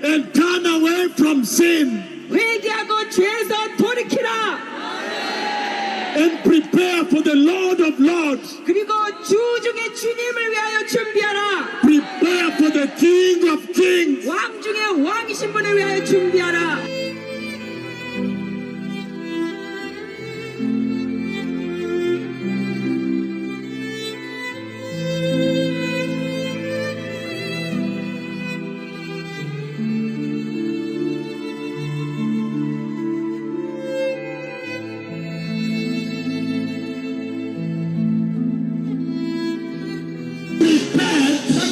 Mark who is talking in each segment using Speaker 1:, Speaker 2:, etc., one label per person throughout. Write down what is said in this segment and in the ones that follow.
Speaker 1: and turn away from sin.
Speaker 2: 회개하고 죄에서 돌이키라.
Speaker 1: And prepare for the Lord of Lords.
Speaker 2: 그리고 주중의 주님을 위하여 준비하라.
Speaker 1: Prepare for the King of Kings.
Speaker 2: 왕 중에 왕이신 분을 위하여 준비하라.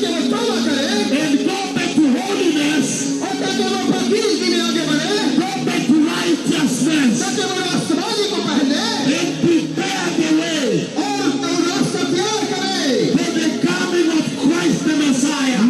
Speaker 1: And go back to holiness. Go back to righteousness. And prepare the way for the coming of Christ the Messiah.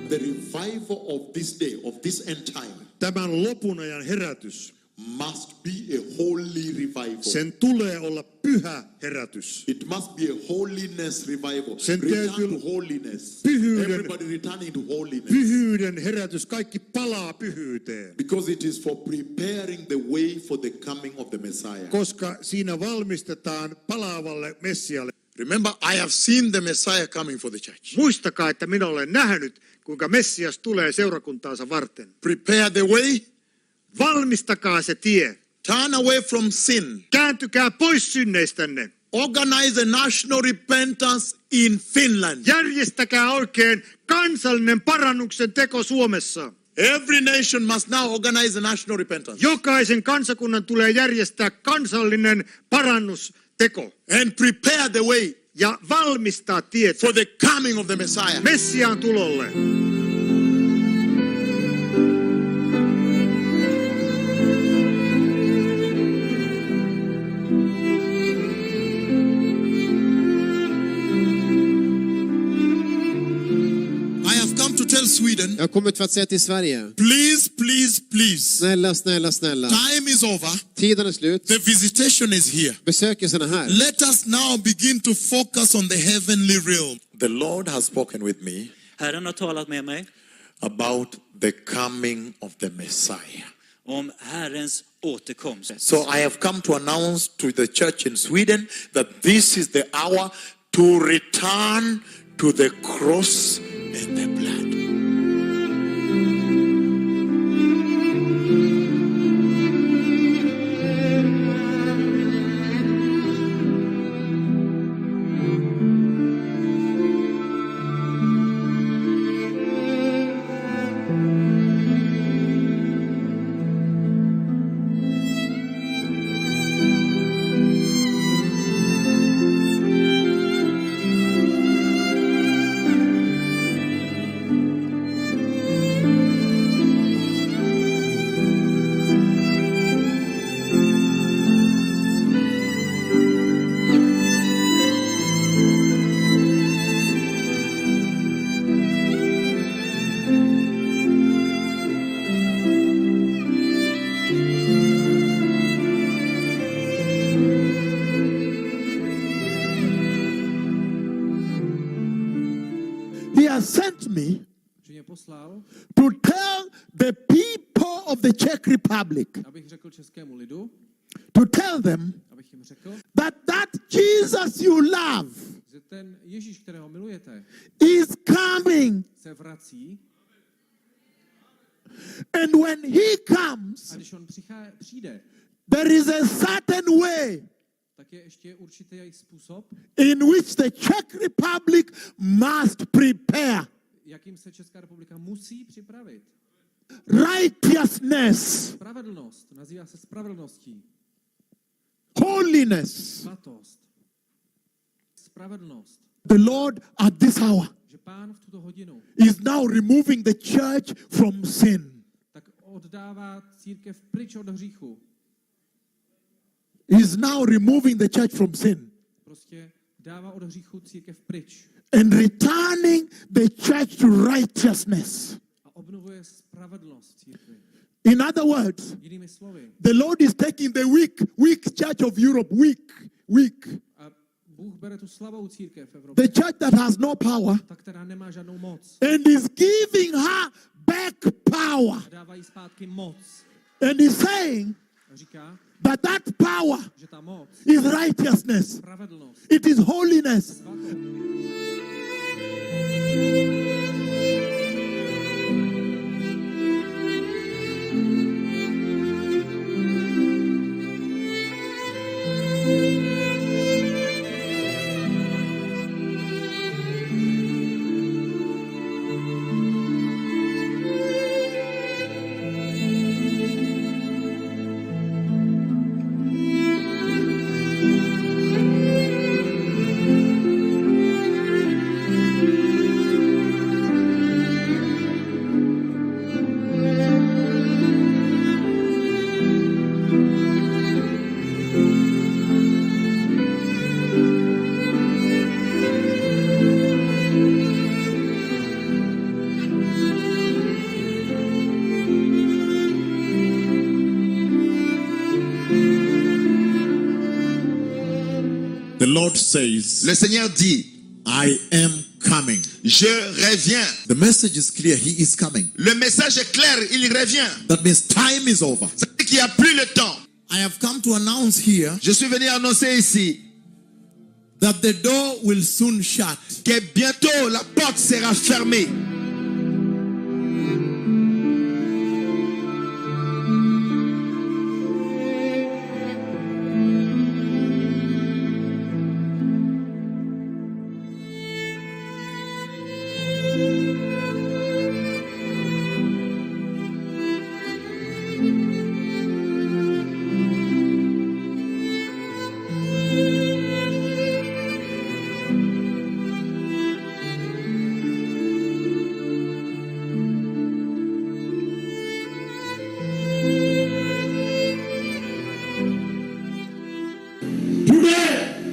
Speaker 3: The revival of this day, of this end time,
Speaker 4: Tämän lopun ajan herätys,
Speaker 3: must be a holy revival.
Speaker 4: sen tulee olla pyhä herätys.
Speaker 3: It must be a holiness revival.
Speaker 4: Sen
Speaker 3: Return
Speaker 4: täytyy
Speaker 3: to holiness.
Speaker 4: pyhyyden-
Speaker 3: Everybody returning to holiness.
Speaker 4: Pyhyyden herätys, kaikki palaa pyhyyteen.
Speaker 3: Because it is for preparing the way for the coming of the Messiah.
Speaker 4: Koska siinä valmistetaan palaavalle Messialle.
Speaker 5: Remember, I have seen the Messiah coming for the church.
Speaker 4: Muistakaa, että minä olen nähnyt, kuinka Messias tulee seurakuntaansa varten.
Speaker 5: Prepare the way,
Speaker 4: Valmistakaa se tie.
Speaker 5: turn away from sin,
Speaker 4: Kääntykää pois synneistänne.
Speaker 5: organize a national repentance in Finland.
Speaker 4: Järjestäkää oikein kansallinen parannuksen teko Suomessa.
Speaker 5: Every nation must now organize a national repentance
Speaker 4: Jokaisen kansakunnan tulee järjestää kansallinen parannusteko
Speaker 5: and prepare the way
Speaker 4: ja valmistaa tietä
Speaker 5: for the coming of the Messiah.
Speaker 4: Messiaan tulolle.
Speaker 5: I have come to tell Sweden,
Speaker 6: Jag har kommit för att säga till Sverige.
Speaker 5: please, please, please.
Speaker 6: Snälla, snälla, snälla.
Speaker 5: Time is over.
Speaker 6: Tiden är slut.
Speaker 5: The visitation is here.
Speaker 6: Besökelsen är här.
Speaker 5: Let us now begin to focus on the heavenly realm.
Speaker 3: The Lord has spoken with me
Speaker 7: Herren har talat med mig
Speaker 3: about the coming of the Messiah.
Speaker 7: om Herrens återkomst.
Speaker 3: So I have come to announce to the church in Sweden that this is the hour to return to the cross and the blood. He has sent me
Speaker 8: že mě poslal,
Speaker 1: to tell the people of the Czech Republic,
Speaker 8: abych řekl českému lidu,
Speaker 1: to tell them
Speaker 8: abych jim řekl,
Speaker 1: that Jesus you love
Speaker 8: že ten Ježíš, kterého milujete,
Speaker 1: is coming.
Speaker 8: se vrací
Speaker 1: And when he comes,
Speaker 8: a když on přijde,
Speaker 1: there is a certain way
Speaker 8: tak je ještě určitý způsob,
Speaker 1: in which the Czech Republic must prepare.
Speaker 8: jakým se Česká republika musí připravit.
Speaker 1: Righteousness,
Speaker 8: Spravedlnost, nazývá se spravedlností.
Speaker 1: holiness.
Speaker 8: Svatost. Spravedlnost.
Speaker 1: The Lord at this hour
Speaker 8: Že Pán v tuto hodinu
Speaker 1: is now removing the church from sin.
Speaker 8: tak oddává církev pryč od hříchu.
Speaker 1: He is now removing the church from sin
Speaker 8: Prostě dává od hříchu církev pryč.
Speaker 1: and returning the church to righteousness.
Speaker 8: A obnovuje spravedlnost církvi.
Speaker 1: In other words,
Speaker 8: Jinými slovy,
Speaker 1: the Lord is taking the weak church of Europe, weak.
Speaker 8: a Bůh bere tu slabou církev v Evropě,
Speaker 1: The church that has no power,
Speaker 8: ta, která nemá žádnou moc,
Speaker 1: and is giving her back power.
Speaker 8: a dává jí zpátky moc.
Speaker 1: And he's saying
Speaker 8: A říká,
Speaker 1: that that power
Speaker 8: že ta moc,
Speaker 1: is righteousness.
Speaker 8: spravedlnost,
Speaker 1: It is holiness.
Speaker 8: svatost.
Speaker 5: The Lord says,
Speaker 9: Le Seigneur dit,
Speaker 5: I am coming.
Speaker 9: je reviens.
Speaker 5: The message is clear. He is coming.
Speaker 9: Le message est clair, il revient.
Speaker 5: That means time is over.
Speaker 9: Ça veut dire qu'il n'y a plus le temps.
Speaker 5: I have come to announce here
Speaker 9: Je suis venu annoncer ici
Speaker 5: that the door will soon shut.
Speaker 9: que bientôt la porte sera fermée.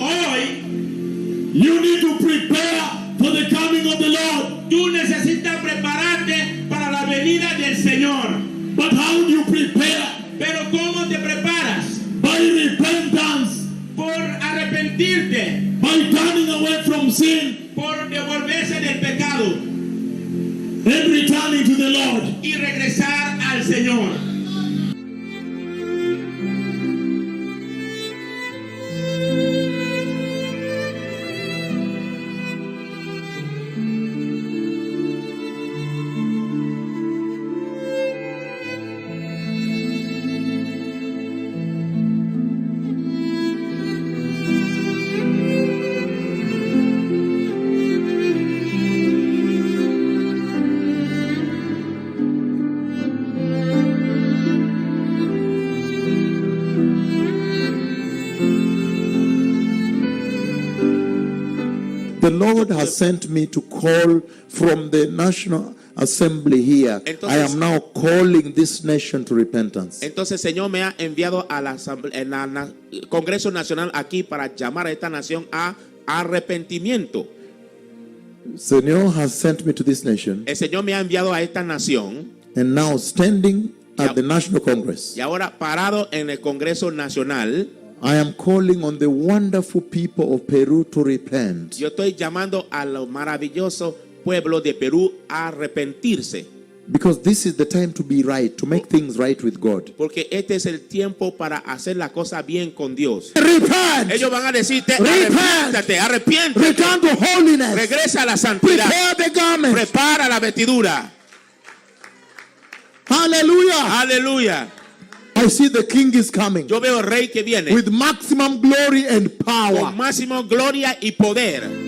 Speaker 1: Hoy, you need to prepare for the coming of the Lord.
Speaker 2: Tú necesitas prepararte para la venida del Señor.
Speaker 1: But how do you prepare?
Speaker 2: Pero ¿cómo te preparas?
Speaker 1: By repentance,
Speaker 2: Por arrepentirte,
Speaker 1: by turning away from sin
Speaker 2: por devolverse del pecado
Speaker 1: and returning to the Lord.
Speaker 2: y regresar al Señor.
Speaker 3: The Lord has sent me to call from the National Assembly here.
Speaker 10: Entonces-
Speaker 3: I am now calling this nation to repentance.
Speaker 10: Entonces, Señor me ha enviado a la Congreso Nacional aquí para llamar a esta nación a arrepentimiento.
Speaker 3: Señor has sent me to this nation,
Speaker 10: El Señor me ha enviado a esta nación
Speaker 3: and now standing at the National Congress,
Speaker 10: y ahora parado en el Congreso Nacional,
Speaker 3: I am calling on the wonderful people of Peru to repent.
Speaker 10: yo estoy llamando al maravilloso pueblo de Perú a arrepentirse.
Speaker 3: Because this is the time to be right, to make things right with God.
Speaker 10: Porque este es el tiempo para hacer la cosa bien con Dios.
Speaker 3: Repent!
Speaker 10: Ellos van a decirte,
Speaker 3: Repent!
Speaker 10: arrepiéntate,
Speaker 3: Return to holiness!
Speaker 10: regresa a la santidad,
Speaker 3: Prepare the garment!
Speaker 10: prepara la vestidura.
Speaker 3: Hallelujah!
Speaker 10: Aleluya.
Speaker 3: I see the king is coming
Speaker 10: Yo veo el rey que viene
Speaker 3: with maximum glory and power.
Speaker 10: con máximo gloria y poder.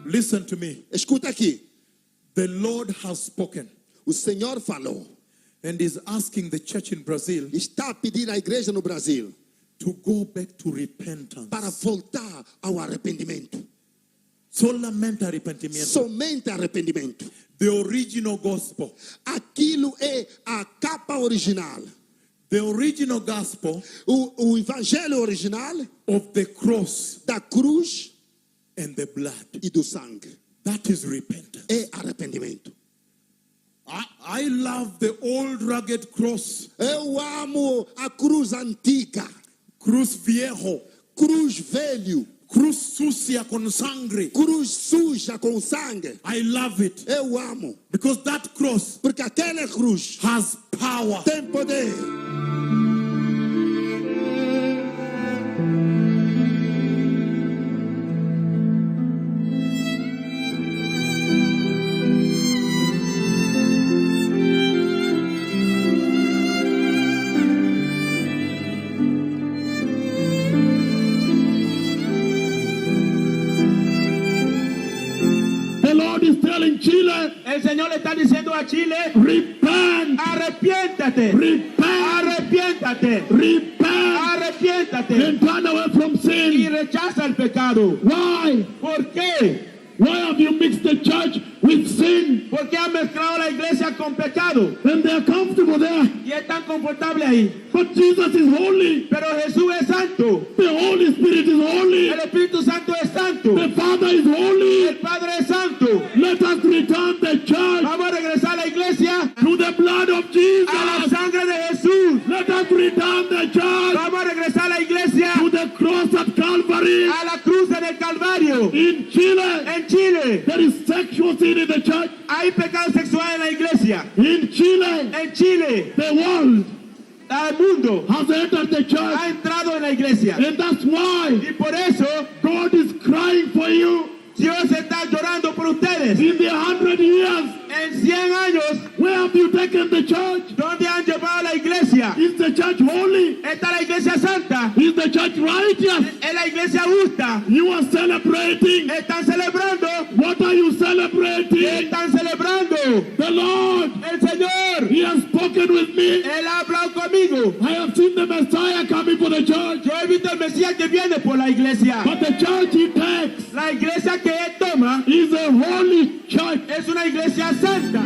Speaker 5: Listen to me.
Speaker 1: Escuta aqui.
Speaker 5: The Lord has spoken
Speaker 1: O Senhor falou.
Speaker 5: and is asking the church in Brazil
Speaker 1: Está a pedir à igreja no Brasil
Speaker 5: to go back to repentance.
Speaker 1: para voltar ao arrependimento.
Speaker 3: Solamente arrepentimiento.
Speaker 1: Somente arrependimento.
Speaker 3: The original gospel.
Speaker 1: Aquilo é a capa original.
Speaker 3: The original gospel
Speaker 1: O evangelho original
Speaker 3: of the cross
Speaker 1: da cruz
Speaker 3: and the blood.
Speaker 1: e do sangue.
Speaker 3: That is repentance.
Speaker 1: É arrependimento.
Speaker 3: I love the old rugged cross.
Speaker 1: Eu amo a cruz antiga.
Speaker 3: Cruz viejo.
Speaker 1: Cruz velho.
Speaker 3: Cruz sucia con sangre.
Speaker 1: Cruz suja com sangue.
Speaker 3: I love it.
Speaker 1: Eu amo.
Speaker 3: Because that cross
Speaker 1: Porque aquela cruz
Speaker 3: has power.
Speaker 1: tem poder.
Speaker 5: The Lord is telling Chile,
Speaker 10: El Señor le está diciendo a Chile,
Speaker 5: repent,
Speaker 10: arrepiéntate,
Speaker 5: repent,
Speaker 10: arrepiéntate,
Speaker 5: repent,
Speaker 10: arrepiéntate
Speaker 5: and turn away from
Speaker 10: y
Speaker 5: sin.
Speaker 10: rechaza el pecado.
Speaker 5: Why?
Speaker 10: ¿Por qué?
Speaker 5: Why have you mixed the church with sin?
Speaker 10: ¿Por qué han mezclado la iglesia con pecado?
Speaker 5: And they are comfortable there.
Speaker 10: Y es tan confortable ahí.
Speaker 5: But Jesus is holy.
Speaker 10: Pero Jesús es santo.
Speaker 5: The Holy Spirit is holy.
Speaker 10: El Espíritu Santo es santo.
Speaker 5: The Father is holy.
Speaker 10: El Padre es santo.
Speaker 5: Let us return the church
Speaker 10: Vamos a regresar a la iglesia
Speaker 5: to the blood of
Speaker 10: a la
Speaker 5: Jesus.
Speaker 10: sangre de Jesús.
Speaker 5: Let us return the church
Speaker 10: Vamos a regresar a la iglesia
Speaker 5: to the cross at Calvary.
Speaker 10: a la cruz en el Calvario.
Speaker 5: In Chile,
Speaker 10: En Chile
Speaker 5: there is sexual sin in the church.
Speaker 10: hay pecado sexual en la iglesia.
Speaker 5: In Chile,
Speaker 10: En Chile,
Speaker 5: the world
Speaker 10: el mundo
Speaker 5: has entered the
Speaker 10: ha
Speaker 5: church.
Speaker 10: entrado en la iglesia.
Speaker 5: And that's why
Speaker 10: Y por eso
Speaker 5: God is crying for you.
Speaker 10: Dios está llorando por ustedes.
Speaker 5: In the 100 years,
Speaker 10: En 100 años,
Speaker 5: where have you taken the church?
Speaker 10: ¿dónde han llevado la iglesia?
Speaker 5: Is the church holy?
Speaker 10: ¿Está la iglesia santa?
Speaker 5: Is the church righteous?
Speaker 10: ¿Es la iglesia justa?
Speaker 5: You are celebrating.
Speaker 10: ¿Están celebrando?
Speaker 5: What are you
Speaker 10: ¿Qué
Speaker 5: celebrating?
Speaker 10: están celebrando?
Speaker 5: The Lord,
Speaker 10: El Señor.
Speaker 5: He has spoken with me.
Speaker 10: Él ha hablado conmigo.
Speaker 5: I have seen the Messiah coming for the church.
Speaker 10: Yo he visto el Mesías que viene por la iglesia.
Speaker 5: But the church He takes
Speaker 10: La iglesia que él toma
Speaker 5: is a holy church.
Speaker 10: es una iglesia santa.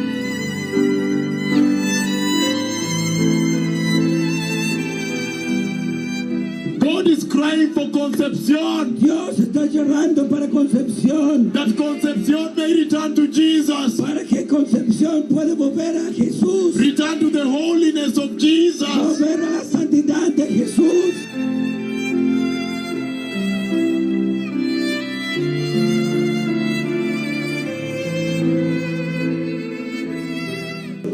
Speaker 5: God is crying for Concepción.
Speaker 1: Dios está llorando para Concepción.
Speaker 5: That Concepción may return to Jesus.
Speaker 1: Para que Concepción pueda volver a Jesús.
Speaker 5: Return to the holiness of Jesus.
Speaker 1: Volver a la santidad de Jesús.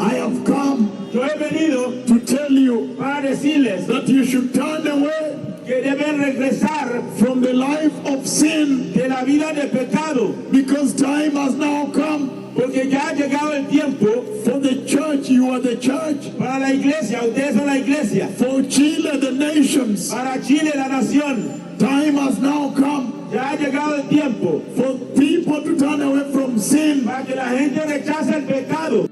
Speaker 5: I have come
Speaker 10: Yo he venido
Speaker 5: to tell you
Speaker 10: para decirles
Speaker 5: that you should turn away
Speaker 10: que deben regresar
Speaker 5: from the life of sin,
Speaker 10: de la vida de pecado,
Speaker 5: because time has now come
Speaker 10: porque ya ha llegado el tiempo
Speaker 5: for the church. You are the church.
Speaker 10: para la iglesia. Ustedes son la iglesia.
Speaker 5: For Chile, the nations.
Speaker 10: Para Chile, la nación.
Speaker 5: Time has now come
Speaker 10: Ya ha llegado el tiempo
Speaker 5: for people to turn away from sin.
Speaker 10: para que la gente rechace el pecado.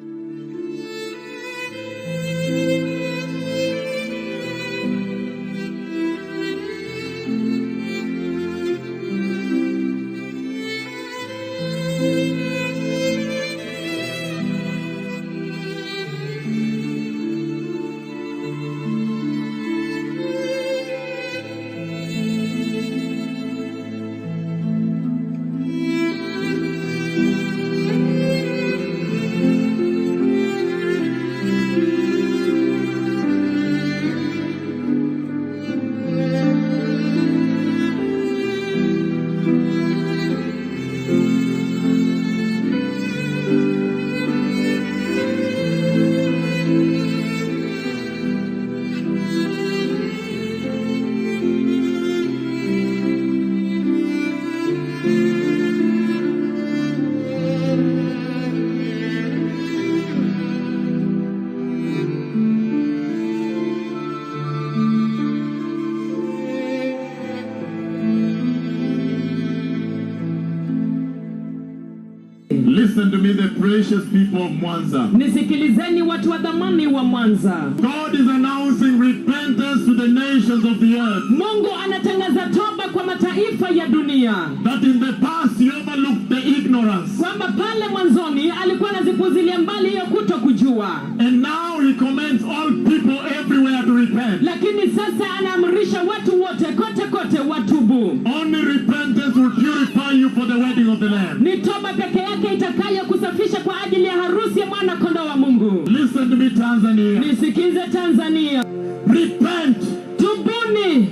Speaker 5: Listen to me, the precious people of Mwanza.
Speaker 2: Nisikilizeni watu wa dhamani wa Mwanza.
Speaker 5: God is announcing repentance
Speaker 1: to the nations of the earth
Speaker 2: Mungu anatangaza toba kwa mataifa ya dunia,
Speaker 1: that in the past he overlooked the ignorance,
Speaker 2: kwamba pale mwanzoni alikuwa anazipuzilia mbali hiyo kuto kujua,
Speaker 1: and now he commands all people everywhere to repent.
Speaker 2: lakini sasa anaamrisha watu wote kote kote watubu.
Speaker 1: Only repentance will purify you for the wedding of the Lamb.
Speaker 2: Ni toba peke yake itakayo kusafisha kwa ajili ya harusi ya mwana kondoo wa Mungu.
Speaker 1: Listen to me, Tanzania.
Speaker 2: Nisikize Tanzania.
Speaker 1: Repent.
Speaker 2: Tubuni.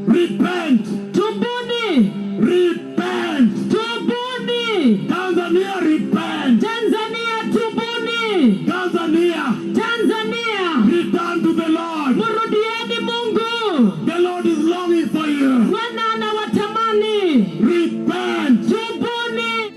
Speaker 1: Repent.
Speaker 2: Tubuni.
Speaker 1: Repent.
Speaker 2: Tubuni.
Speaker 1: Tanzania, repent.
Speaker 2: Tanzania tubuni.
Speaker 1: Tanzania,
Speaker 2: Tanzania.
Speaker 1: return to the Lord.
Speaker 2: Murudieni Mungu.
Speaker 1: The Lord is longing for you.
Speaker 2: Bwana anawatamani.
Speaker 1: Repent.
Speaker 2: Tubuni.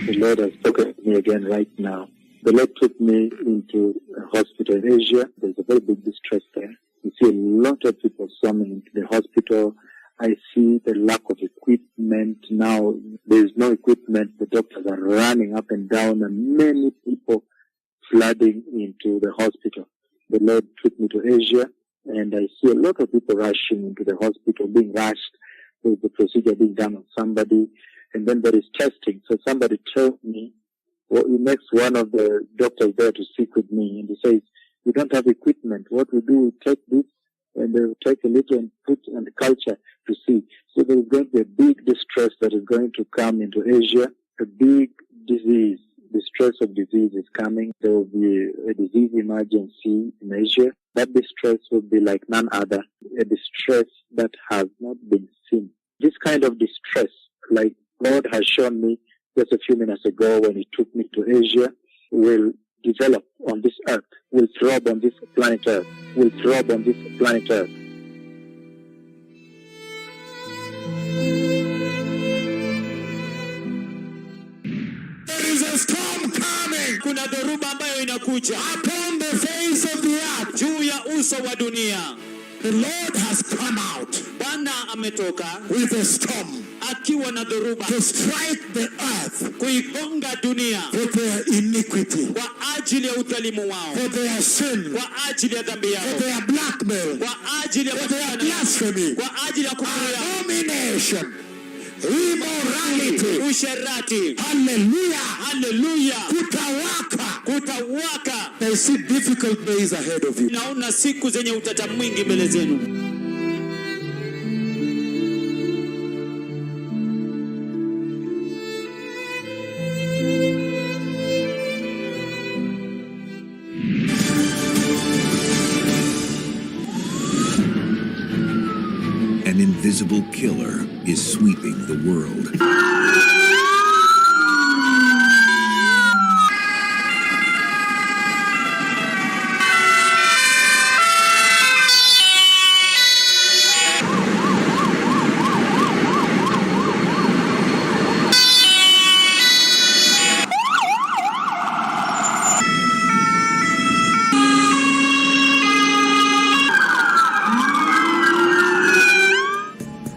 Speaker 11: The Lord has spoken to me again right now. The Lord took me into a hospital in Asia. There's a very big distress there. You see a lot of people swarming into the hospital. I see the lack of equipment now. There's no equipment. The doctors are running up and down, and many people flooding into the hospital. The Lord took me to Asia, and I see a lot of people rushing into the hospital, being rushed. There's the procedure being done on somebody, and then there is testing. So somebody told me, well, he makes one of the doctors there to speak with me, and he says, "We don't have equipment. What we do, we take this, and they will take a little and put on the culture to see." So there is going to be a big distress that is going to come into Asia, a big disease. The stress of disease is coming. There will be a disease emergency in Asia. That distress will be like none other, a distress that has not been seen. This kind of distress, like God has shown me just a few minutes ago when he took me to Asia, will develop on this earth, will throb on this planet earth, will throb on this planet earth.
Speaker 1: There is a storm coming.
Speaker 7: Kuna dhoruba ambayo inakuja
Speaker 1: Upon the face of the earth,
Speaker 7: juu ya uso wa dunia.
Speaker 1: the Lord has come out
Speaker 7: Bwana ametoka
Speaker 1: with a storm
Speaker 7: akiwa na dhoruba
Speaker 1: to strike the earth
Speaker 7: kuigonga dunia
Speaker 1: for their iniquity,
Speaker 7: kwa ajili ya udhalimu wao,
Speaker 1: for their sin,
Speaker 7: kwa ajili ya dhambi
Speaker 1: for
Speaker 7: yao,
Speaker 1: their blackmail,
Speaker 7: kwa ajili ya
Speaker 1: for their
Speaker 7: kutukana,
Speaker 1: blasphemy,
Speaker 7: kwa ajili ya kukuya,
Speaker 1: abomination, immorality.
Speaker 7: usherati.
Speaker 1: Hallelujah.
Speaker 7: Haleluya,
Speaker 1: Kutawaka.
Speaker 7: kutawaka.
Speaker 1: I see difficult days ahead of you.
Speaker 7: Naona siku zenye utata mwingi mbele zenu.
Speaker 12: An invisible killer is sweeping the world.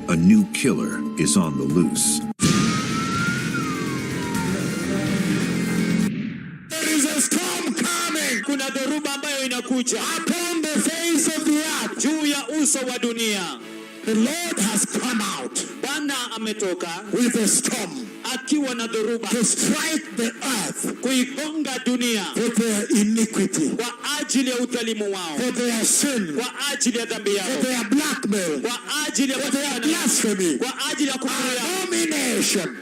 Speaker 12: A new killer is on the loose.
Speaker 7: inakuja
Speaker 1: upon the face of the earth.
Speaker 7: juu ya uso wa dunia.
Speaker 1: The Lord has come out
Speaker 7: Bwana ametoka
Speaker 1: with a storm
Speaker 7: akiwa na dhoruba
Speaker 1: to strike the earth
Speaker 7: kuigonga dunia
Speaker 1: for their iniquity,
Speaker 7: kwa ajili ya udhalimu wao,
Speaker 1: for their sin,
Speaker 7: kwa ajili ya dhambi
Speaker 1: for
Speaker 7: yao,
Speaker 1: their blackmail,
Speaker 7: kwa ajili ya
Speaker 1: for their
Speaker 7: kufanya,
Speaker 1: blasphemy,
Speaker 7: kwa ajili ya kukuya,
Speaker 1: abomination,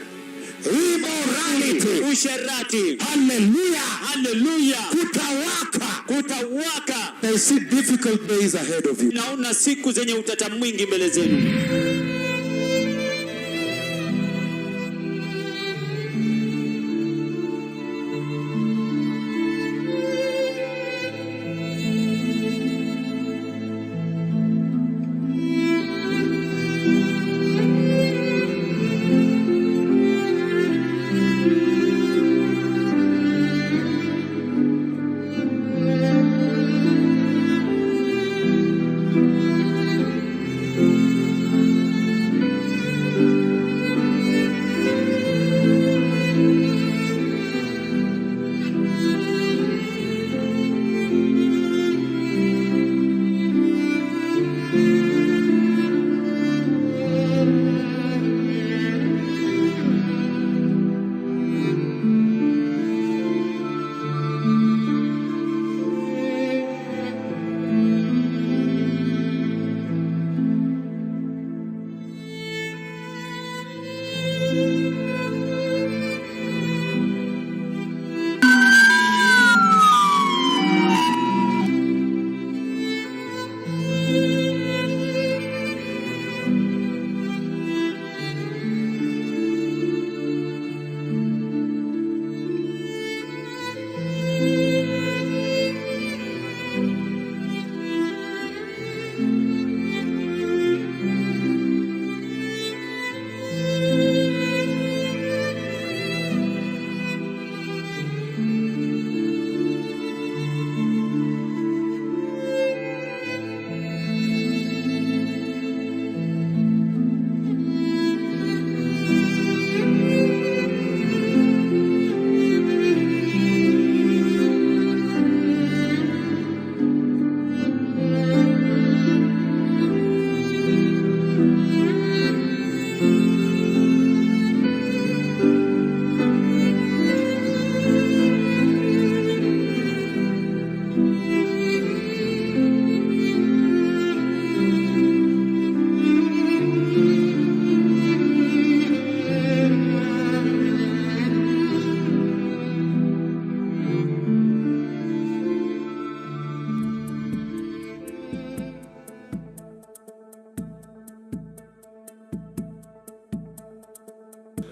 Speaker 1: immorality.
Speaker 7: usherati.
Speaker 1: Hallelujah.
Speaker 7: Haleluya,
Speaker 1: Kutawaka.
Speaker 7: kutawaka.
Speaker 1: I see difficult days ahead of you.
Speaker 7: Naona siku zenye utata mwingi mbele zenu.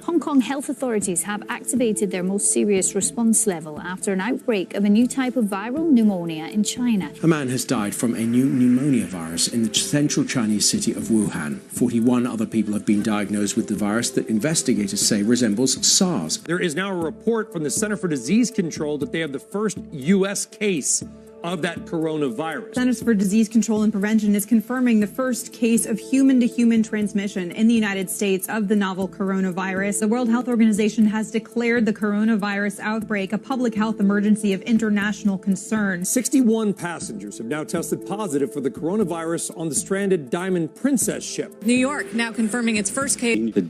Speaker 13: Hong Kong health authorities have activated their most serious response level after an outbreak of a new type of viral pneumonia in China.
Speaker 14: A man has died from a new pneumonia virus in the central Chinese city of Wuhan. 41 other people have been diagnosed with the virus that investigators say resembles SARS.
Speaker 15: There is now a report from the Center for Disease Control that they have the first U.S. case of that coronavirus.
Speaker 16: Centers for Disease Control and Prevention is confirming the first case of human-to-human transmission in the United States of the novel coronavirus. The World Health Organization has declared the coronavirus outbreak a public health emergency of international concern.
Speaker 15: 61 passengers have now tested positive for the coronavirus on the stranded Diamond Princess ship.
Speaker 17: New York now confirming its first case.
Speaker 18: The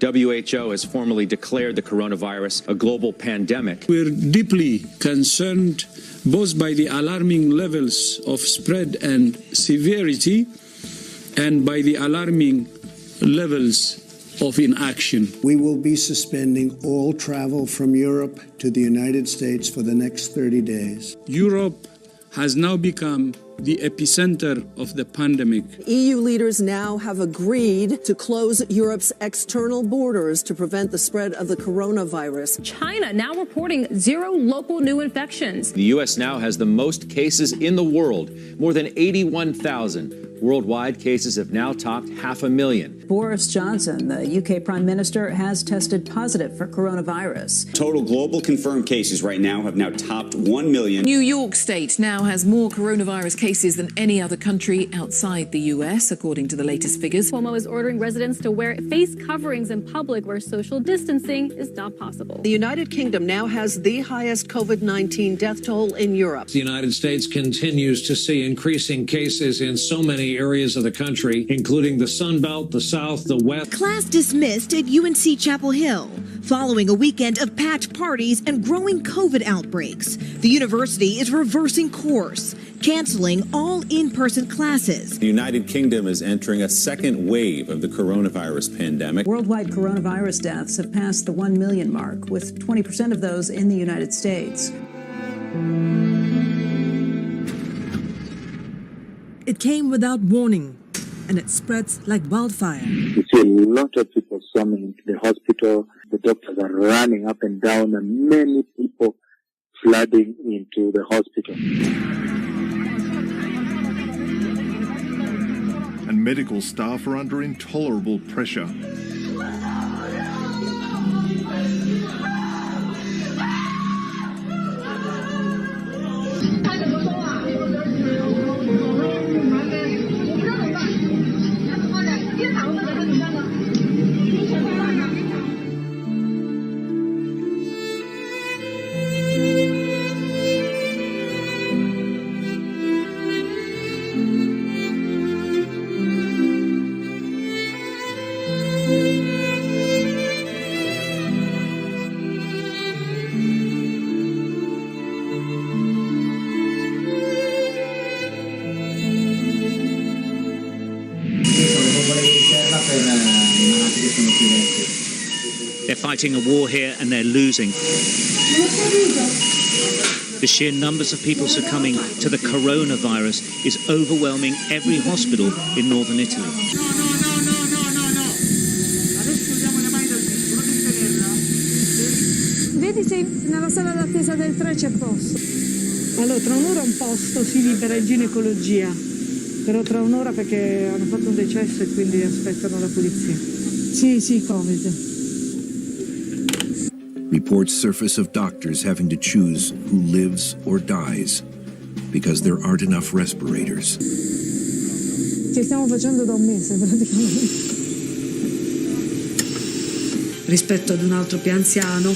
Speaker 18: WHO has formally declared the coronavirus a global pandemic.
Speaker 19: We're deeply concerned both by the alarming levels of spread and severity and by the alarming levels of inaction.
Speaker 20: We will be suspending all travel from Europe to the United States for the next 30 days.
Speaker 19: Europe has now become the epicenter of the pandemic.
Speaker 21: EU leaders now have agreed to close Europe's external borders to prevent the spread of the coronavirus.
Speaker 17: China now reporting 0 local new infections.
Speaker 18: The U.S. now has the most cases in the world, more than 81,000. Worldwide, cases have now topped 500,000.
Speaker 4: Boris Johnson, the UK Prime Minister, has tested positive for coronavirus.
Speaker 22: Total global confirmed cases right now have now topped 1 million.
Speaker 23: New York State now has more coronavirus cases than any other country outside the US, according to the latest figures.
Speaker 13: Cuomo is ordering residents to wear face coverings in public where social distancing is not possible.
Speaker 21: The United Kingdom now has the highest COVID-19 death toll in Europe.
Speaker 24: The United States continues to see increasing cases in so many areas of the country, including the Sun Belt, the South, the West.
Speaker 25: Class dismissed at UNC Chapel Hill following a weekend of patch parties and growing COVID outbreaks. The university is reversing course, canceling all in-person classes.
Speaker 26: The United Kingdom is entering a second wave of the coronavirus pandemic.
Speaker 4: Worldwide coronavirus deaths have passed the 1 million mark, with 20% of those in the United States.
Speaker 27: It came without warning, and it spreads like wildfire.
Speaker 11: You see a lot of people summoned into the hospital. The doctors are running up and down, and many people flooding into the hospital.
Speaker 28: And medical staff are under intolerable pressure.
Speaker 29: They're fighting a war here and they're losing. The sheer numbers of people succumbing to the coronavirus is overwhelming every hospital in northern Italy.
Speaker 30: Vedi se nella sala d'attesa del 3 c'è posto.
Speaker 31: Allora, tra un'ora un posto si libera in ginecologia, però tra un'ora perché hanno fatto un decesso e quindi aspettano la polizia. Sì, Covid.
Speaker 12: Reports surface of doctors having to choose who lives or dies because there aren't enough respirators.
Speaker 31: Ci stiamo facendo da un mese praticamente.
Speaker 30: Rispetto ad un altro più anziano,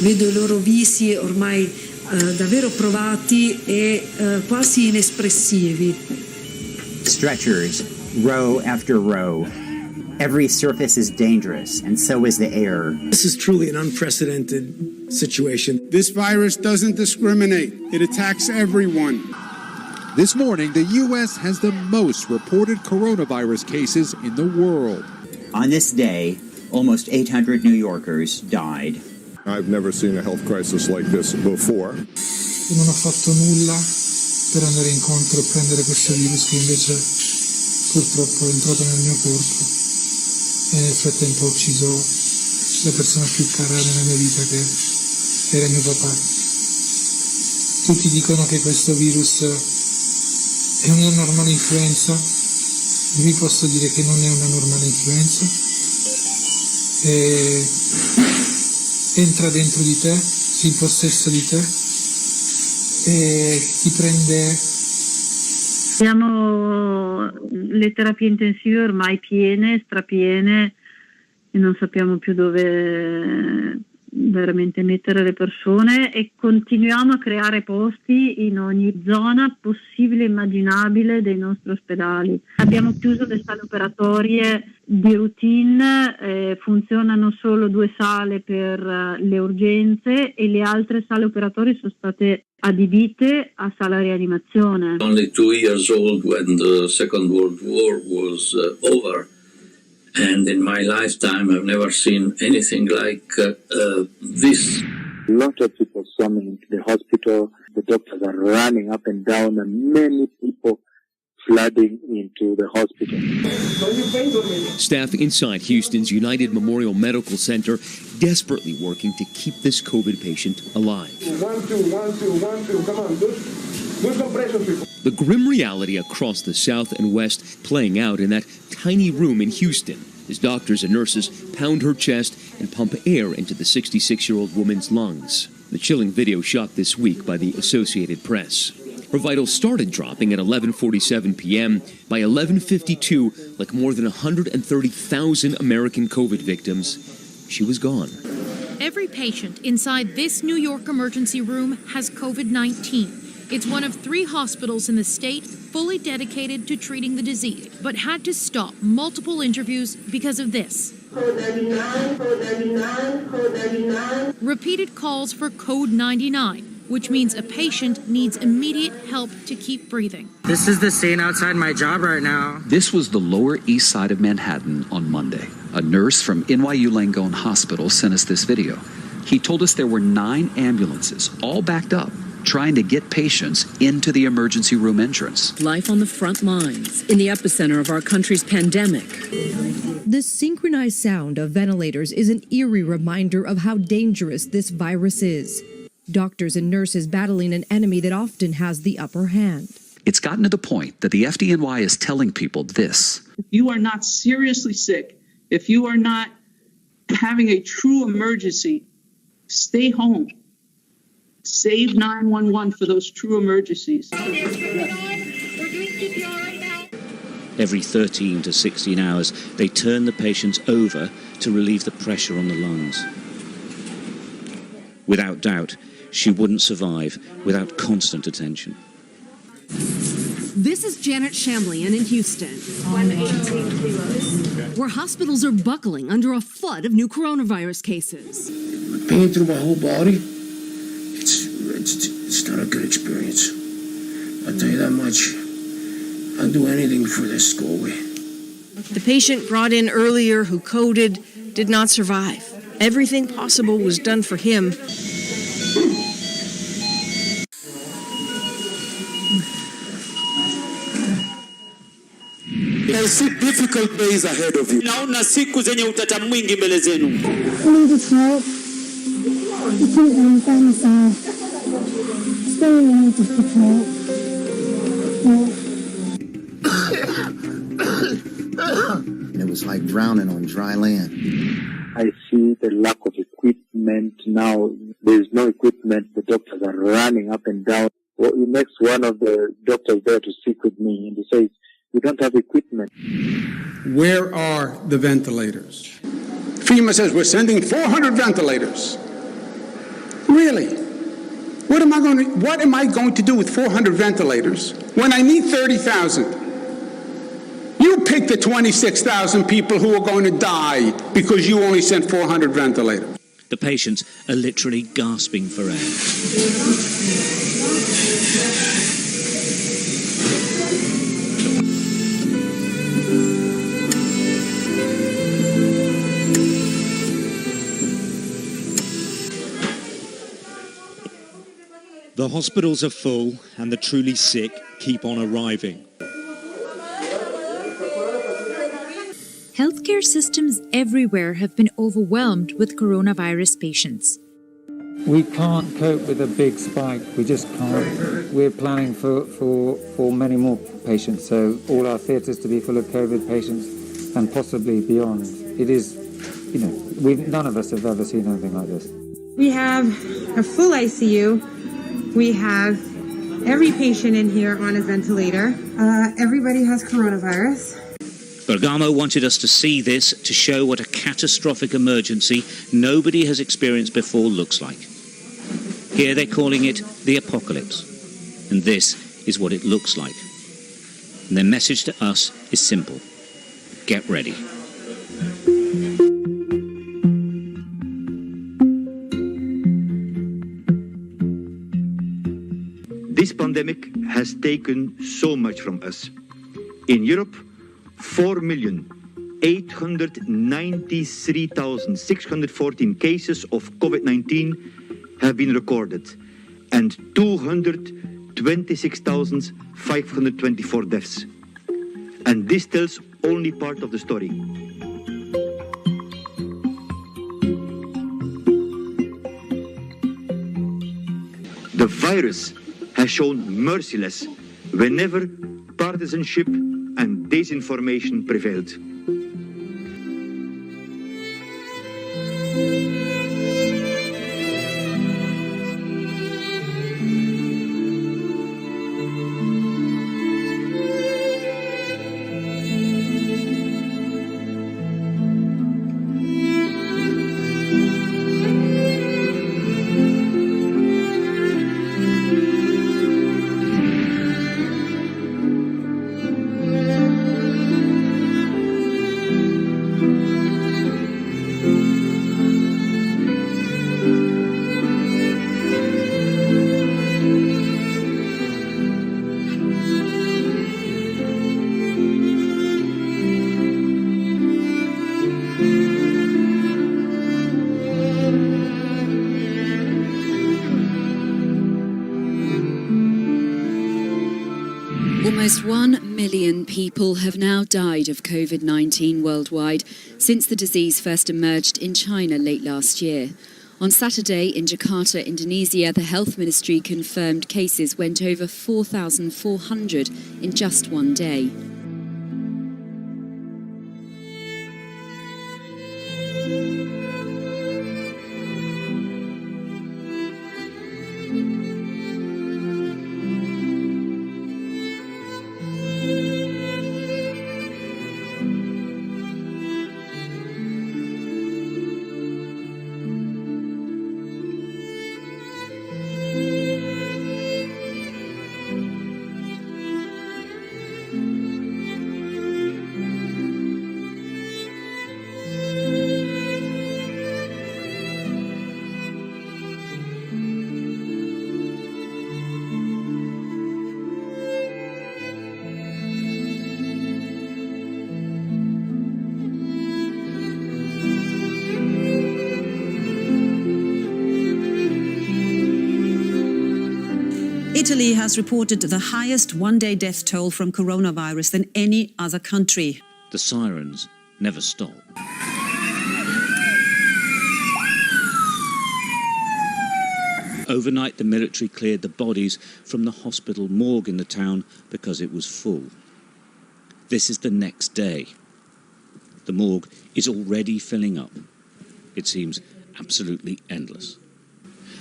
Speaker 30: vedo i loro visi ormai davvero provati e quasi inespressivi.
Speaker 32: Stretchers, row after row. Every surface is dangerous, and so is the air.
Speaker 20: This is truly an unprecedented situation. This virus doesn't discriminate. It attacks everyone.
Speaker 33: This morning, the U.S. has the most reported coronavirus cases in the world.
Speaker 32: On this day, almost 800 New Yorkers died.
Speaker 28: I've never seen a health crisis like this before.
Speaker 31: Non ho fatto nulla per andare incontro e prendere questo virus che invece purtroppo è entrato nel mio corpo. E nel frattempo ho ucciso la persona più cara nella mia vita, che era mio papà. Tutti dicono che questo virus è una normale influenza. Io vi posso dire che non è una normale influenza. Entra dentro di te, si impossessa di te e ti prende. Abbiamo le terapie intensive ormai piene, strapiene, e non sappiamo più dove veramente mettere le persone, e continuiamo a creare posti in ogni zona possibile e immaginabile dei nostri ospedali. Abbiamo chiuso le sale operatorie di routine, funzionano solo 2 sale per le urgenze e le altre sale operatorie sono state adibite a sala rianimazione.
Speaker 34: Only 2 years old when the Second World War was over. And in my lifetime, I've never seen anything like this.
Speaker 11: A lot of people summoned into the hospital. The doctors are running up and down, and many people flooding into the hospital.
Speaker 1: Staff inside Houston's United Memorial Medical Center desperately working to keep this COVID patient alive.
Speaker 2: 1, 2, 1, 2, 1, 2. Come on, good compression, people.
Speaker 1: The grim reality across the South and West playing out in that tiny room in Houston as doctors and nurses pound her chest and pump air into the 66-year-old woman's lungs. The chilling video shot this week by the Associated Press. Her vitals started dropping at 11:47 p.m. By 11:52, like more than 130,000 American COVID victims, she was gone.
Speaker 3: Every patient inside this New York emergency room has COVID-19. It's one of 3 hospitals in the state fully dedicated to treating the disease, but had to stop multiple interviews because of this.
Speaker 5: Code 99, code 99, code 99.
Speaker 3: Repeated calls for code 99, which means a patient needs immediate help to keep breathing.
Speaker 6: This is the scene outside my job right now.
Speaker 7: This was the Lower East Side of Manhattan on Monday. A nurse from NYU Langone Hospital sent us this video. He told us there were 9 ambulances, all backed up, trying to get patients into the emergency room entrance.
Speaker 8: Life on the front lines, in the epicenter of our country's pandemic.
Speaker 25: The synchronized sound of ventilators is an eerie reminder of how dangerous this virus is. Doctors and nurses battling an enemy that often has the upper hand.
Speaker 7: It's gotten to the point that the FDNY is telling people this.
Speaker 9: If you are not seriously sick, if you are not having a true emergency, stay home. Save 911 for those true emergencies.
Speaker 29: Every 13 to 16 hours, they turn the patients over to relieve the pressure on the lungs. Without doubt, she wouldn't survive without constant attention.
Speaker 10: This is Janet Shamlian in Houston, where hospitals are buckling under a flood of new coronavirus cases.
Speaker 14: Pain through my whole body. It's not a good experience. I'll tell you that much. I'll do anything for this go away.
Speaker 10: The patient brought in earlier who coded did not survive. Everything possible was done for him.
Speaker 14: I see difficult days ahead of you.
Speaker 9: Naona siku zenye utata mwingi mbele zenu.
Speaker 15: It was like drowning on dry land.
Speaker 11: I see the lack of equipment now. There's no equipment. The doctors are running up and down. Well, it makes one of the doctors there to speak with me, and he says, "We don't have equipment."
Speaker 20: Where are the ventilators? FEMA says we're sending 400 ventilators. Really? What am I going to do with 400 ventilators when I need 30,000? You pick the 26,000 people who are going to die because you only sent 400 ventilators.
Speaker 29: The patients are literally gasping for air. The hospitals are full and the truly sick keep on arriving.
Speaker 13: Healthcare systems everywhere have been overwhelmed with coronavirus patients.
Speaker 16: We can't cope with a big spike. We just can't. We're planning for many more patients, so all our theatres to be full of COVID patients and possibly beyond. It is, none of us have ever seen anything like this.
Speaker 17: We have a full ICU. We have every patient in here on a ventilator. Everybody has coronavirus.
Speaker 29: Bergamo wanted us to see this to show what a catastrophic emergency nobody has experienced before looks like. Here they're calling it the apocalypse. And this is what it looks like. And their message to us is simple. Get ready.
Speaker 19: This pandemic has taken so much from us. In Europe, 4,893,614 cases of COVID-19 have been recorded and 226,524 deaths. And this tells only part of the story. The virus has shown merciless whenever partisanship and disinformation prevailed.
Speaker 8: Almost 1 million people have now died of COVID-19 worldwide since the disease first emerged in China late last year. On Saturday in Jakarta, Indonesia, the health ministry confirmed cases went over 4,400 in just one day.
Speaker 4: Italy has reported the highest one-day death toll from coronavirus than any other country.
Speaker 29: The sirens never stop. Overnight, the military cleared the bodies from the hospital morgue in the town because it was full. This is the next day. The morgue is already filling up. It seems absolutely endless.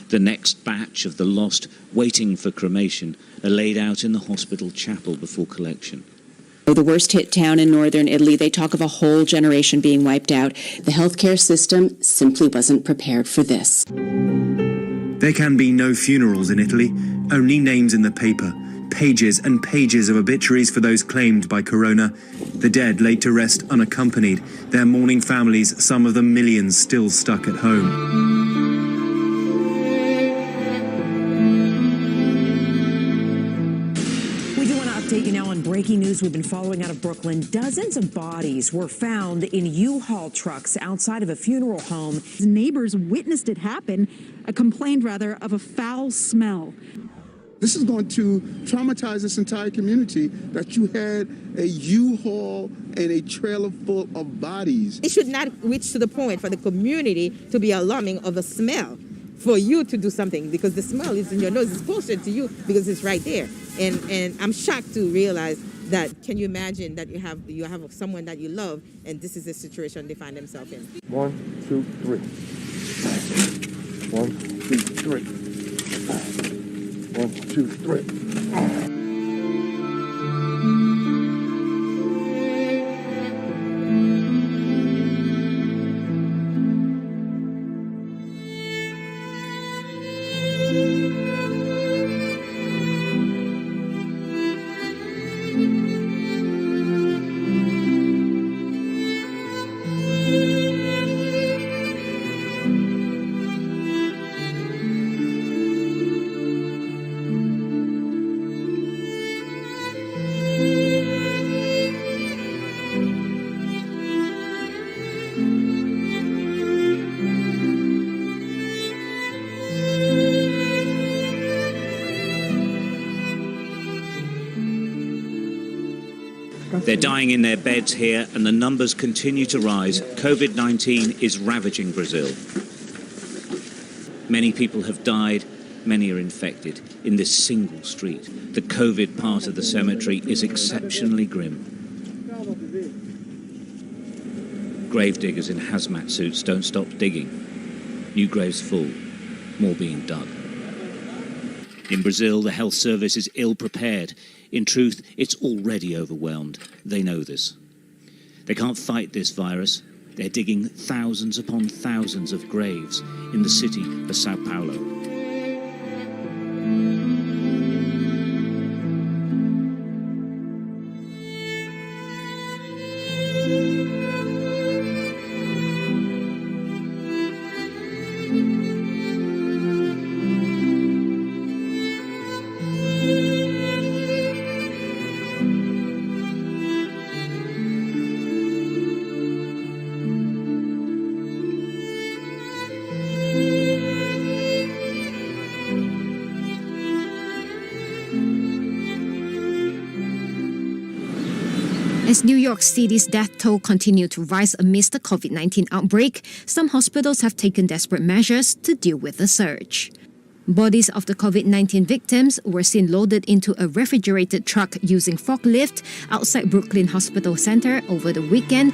Speaker 29: The next batch of the lost waiting for cremation are laid out in the hospital chapel before collection.
Speaker 12: The worst hit town in northern Italy, they talk of a whole generation being wiped out. The healthcare system simply wasn't prepared for this.
Speaker 18: There can be no funerals in Italy, only names in the paper, pages and pages of obituaries for those claimed by corona. The dead laid to rest unaccompanied, their mourning families, some of them millions, still stuck at home.
Speaker 21: Taking now on breaking news we've been following out of Brooklyn. Dozens of bodies were found in U-Haul trucks outside of a funeral home.
Speaker 22: Neighbors witnessed it happen, complained rather of a foul smell.
Speaker 2: This is going to traumatize this entire community that you had a U-Haul and a trailer full of bodies.
Speaker 23: It should not reach to the point for the community to be alarming of a smell. For you to do something, because the smell is in your nose, it's closer to you because it's right there. And I'm shocked to realize that. Can you imagine that you have someone that you love, and this is the situation they find themselves in?
Speaker 2: 1, 2, 3. 1, 2, 3. 1, 2, 3.
Speaker 29: They're dying in their beds here, and the numbers continue to rise. COVID-19 is ravaging Brazil. Many people have died, many are infected in this single street. The COVID part of the cemetery is exceptionally grim. Gravediggers in hazmat suits don't stop digging. New graves full, more being dug. In Brazil, the health service is ill-prepared. In truth, it's already overwhelmed. They know this. They can't fight this virus. They're digging thousands upon thousands of graves in the city of Sao Paulo.
Speaker 1: As New York City's death toll continued to rise amidst the COVID-19 outbreak, some hospitals have taken desperate measures to deal with the surge. Bodies of the COVID-19 victims were seen loaded into a refrigerated truck using forklift outside Brooklyn Hospital Center over the weekend.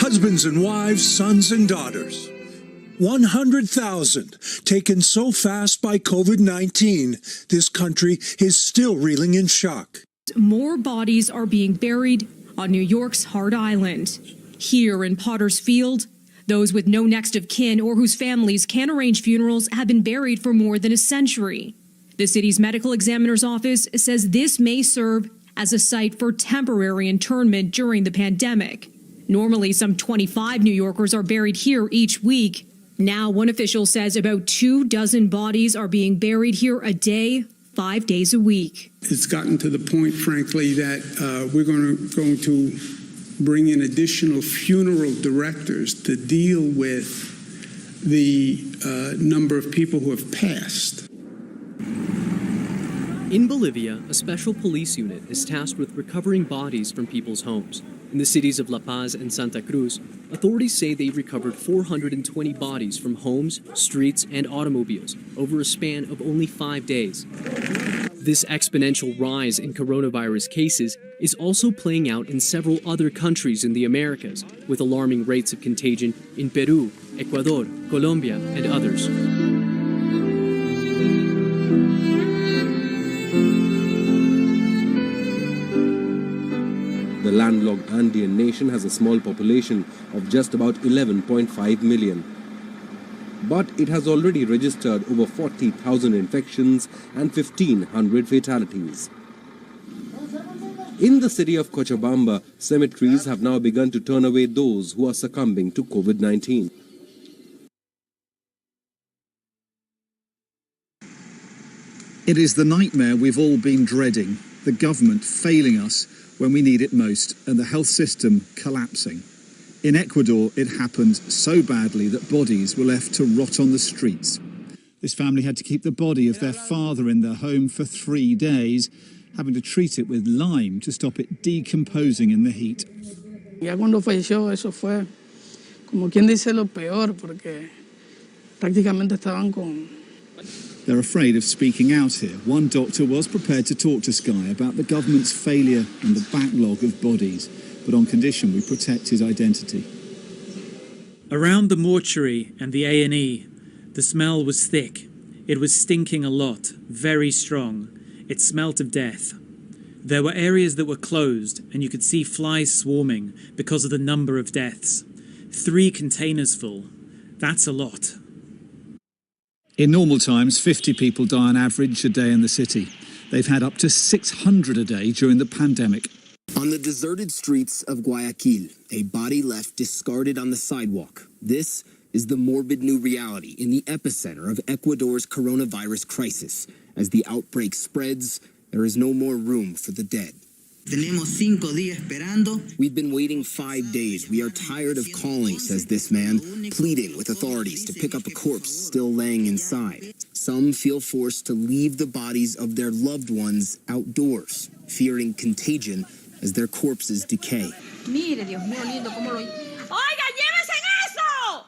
Speaker 3: Husbands and wives, sons and daughters. 100,000 taken so fast by COVID-19, this country is still reeling in shock.
Speaker 5: More bodies are being buried on New York's Hard Island. Here in Potter's Field, those with no next of kin or whose families can't arrange funerals have been buried for more than a century. The city's medical examiner's office says this may serve as a site for temporary internment during the pandemic. Normally, some 25 New Yorkers are buried here each week. Now, one official says about 24 bodies are being buried here a day, 5 days a week.
Speaker 20: It's gotten to the point, frankly, that we're going to bring in additional funeral directors to deal with the number of people who have passed.
Speaker 6: In Bolivia, a special police unit is tasked with recovering bodies from people's homes. In the cities of La Paz and Santa Cruz, authorities say they recovered 420 bodies from homes, streets, and automobiles over a span of only 5 days. This exponential rise in coronavirus cases is also playing out in several other countries in the Americas, with alarming rates of contagion in Peru, Ecuador, Colombia, and others.
Speaker 24: The landlocked Andean nation has a small population of just about 11.5 million. But it has already registered over 40,000 infections and 1,500 fatalities. In the city of Cochabamba, cemeteries have now begun to turn away those who are succumbing to COVID-19.
Speaker 25: It is the nightmare we've all been dreading, the government failing us when we need it most, and the health system collapsing. In Ecuador, it happened so badly that bodies were left to rot on the streets. This family had to keep the body of their father in their home for 3 days, having to treat it with lime to stop it decomposing in the heat.
Speaker 26: Ya cuando falleció, eso fue como quien dice lo peor, porque prácticamente estaban con...
Speaker 25: They're afraid of speaking out here. One doctor was prepared to talk to Sky about the government's failure and the backlog of bodies, but on condition we protect his identity.
Speaker 27: Around the mortuary and the A&E, the smell was thick. It was stinking a lot, very strong. It smelt of death. There were areas that were closed, and you could see flies swarming because of the number of deaths. 3 containers full. That's a lot. In normal times, 50 people die on average a day in the city. They've had up to 600 a day during the pandemic.
Speaker 28: On the deserted streets of Guayaquil, a body left discarded on the sidewalk. This is the morbid new reality in the epicenter of Ecuador's coronavirus crisis. As the outbreak spreads, there is no more room for the dead.
Speaker 7: Tenemos 5 días esperando.
Speaker 28: We've been waiting 5 days. We are tired of calling, says this man, pleading with authorities to pick up a corpse still laying inside. Some feel forced to leave the bodies of their loved ones outdoors, fearing contagion as their corpses decay.
Speaker 9: Mire, Dios mío lindo, cómo lo... ¡Oiga, llévense eso!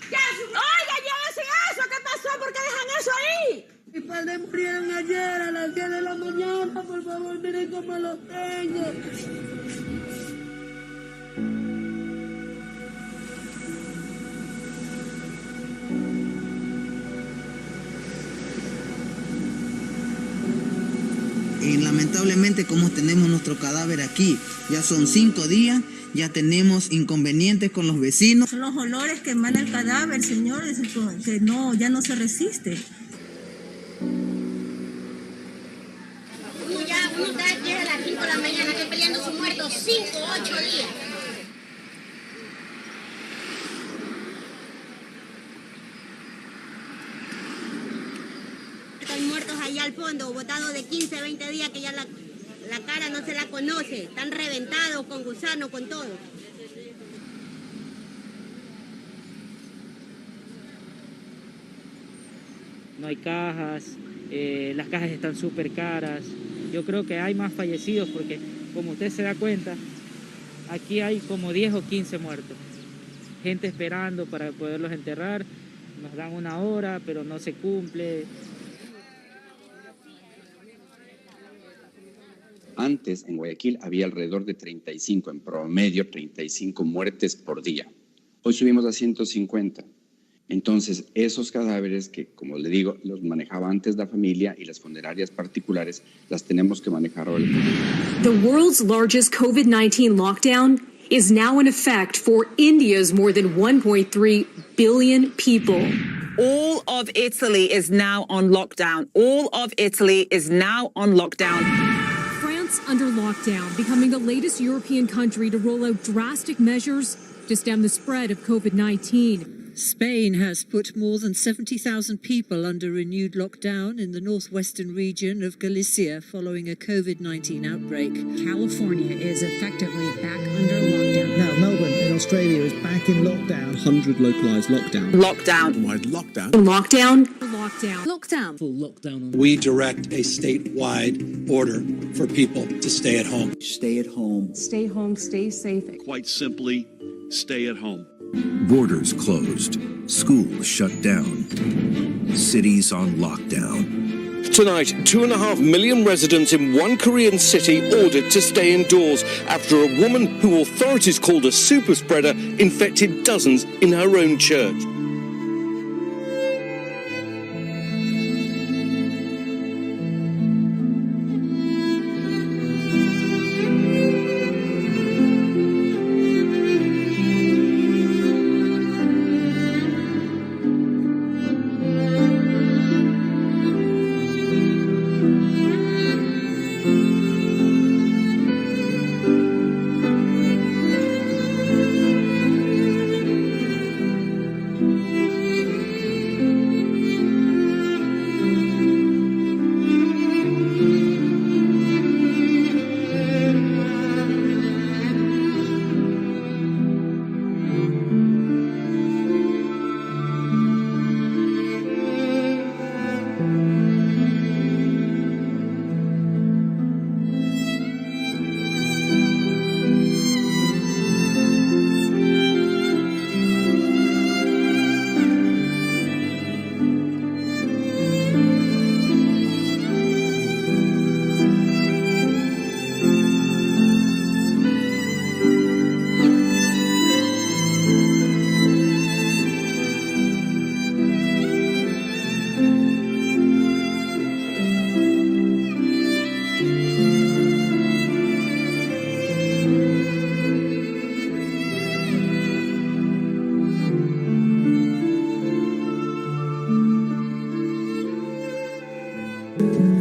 Speaker 9: ¡Oiga, llévense eso! ¿Qué pasó? ¿Por qué dejan eso ahí? Mis padres murieron ayer a las 10 de la mañana. Por favor, miren cómo lo tengo. Y lamentablemente, como tenemos nuestro cadáver aquí, ya son 5 días, ya tenemos inconvenientes con los vecinos. Son los olores que emana el cadáver, señores, que no, ya no se resiste.
Speaker 10: Uno está aquí a las 5 de la mañana, estoy peleando su muerto 5 o 8 días. Están muertos allá al fondo, botados de 15, 20 días que ya la cara no se la conoce. Están reventados con gusano, con todo.
Speaker 11: No hay cajas, las cajas están súper caras. Yo creo que hay más fallecidos porque, como usted se da cuenta, aquí hay como 10 o 15 muertos. Gente esperando para poderlos enterrar. Nos dan una hora, pero no se cumple.
Speaker 13: Antes, en Guayaquil, había alrededor de 35, en promedio 35 muertes por día. Hoy subimos a 150. Entonces, esos cadáveres que, como le digo, los manejaba antes la familia y las funerarias particulares, las tenemos que manejar ahora.
Speaker 5: The world's largest COVID-19 lockdown is now in effect for India's more than 1.3 billion people.
Speaker 14: All of Italy is now on lockdown. All of Italy is now on lockdown.
Speaker 5: France under lockdown, becoming the latest European country to roll out drastic measures to stem the spread of COVID-19.
Speaker 15: Spain has put more than 70,000 people under renewed lockdown in the northwestern region of Galicia following a COVID-19 outbreak.
Speaker 21: California is effectively back under lockdown.
Speaker 16: Now, Melbourne in Australia is back in lockdown.
Speaker 13: 100 localised lockdown.
Speaker 14: Lockdown.
Speaker 13: Wide lockdown.
Speaker 5: Lockdown. Lockdown.
Speaker 14: Lockdown.
Speaker 15: Full lockdown.
Speaker 3: We direct a statewide order for people to stay at home.
Speaker 16: Stay at home.
Speaker 21: Stay home, stay safe.
Speaker 17: Quite simply, stay at home.
Speaker 30: Borders closed, schools shut down, cities on lockdown.
Speaker 31: Tonight, 2.5 million residents in one Korean city ordered to stay indoors after a woman who authorities called a super spreader infected dozens in her own church.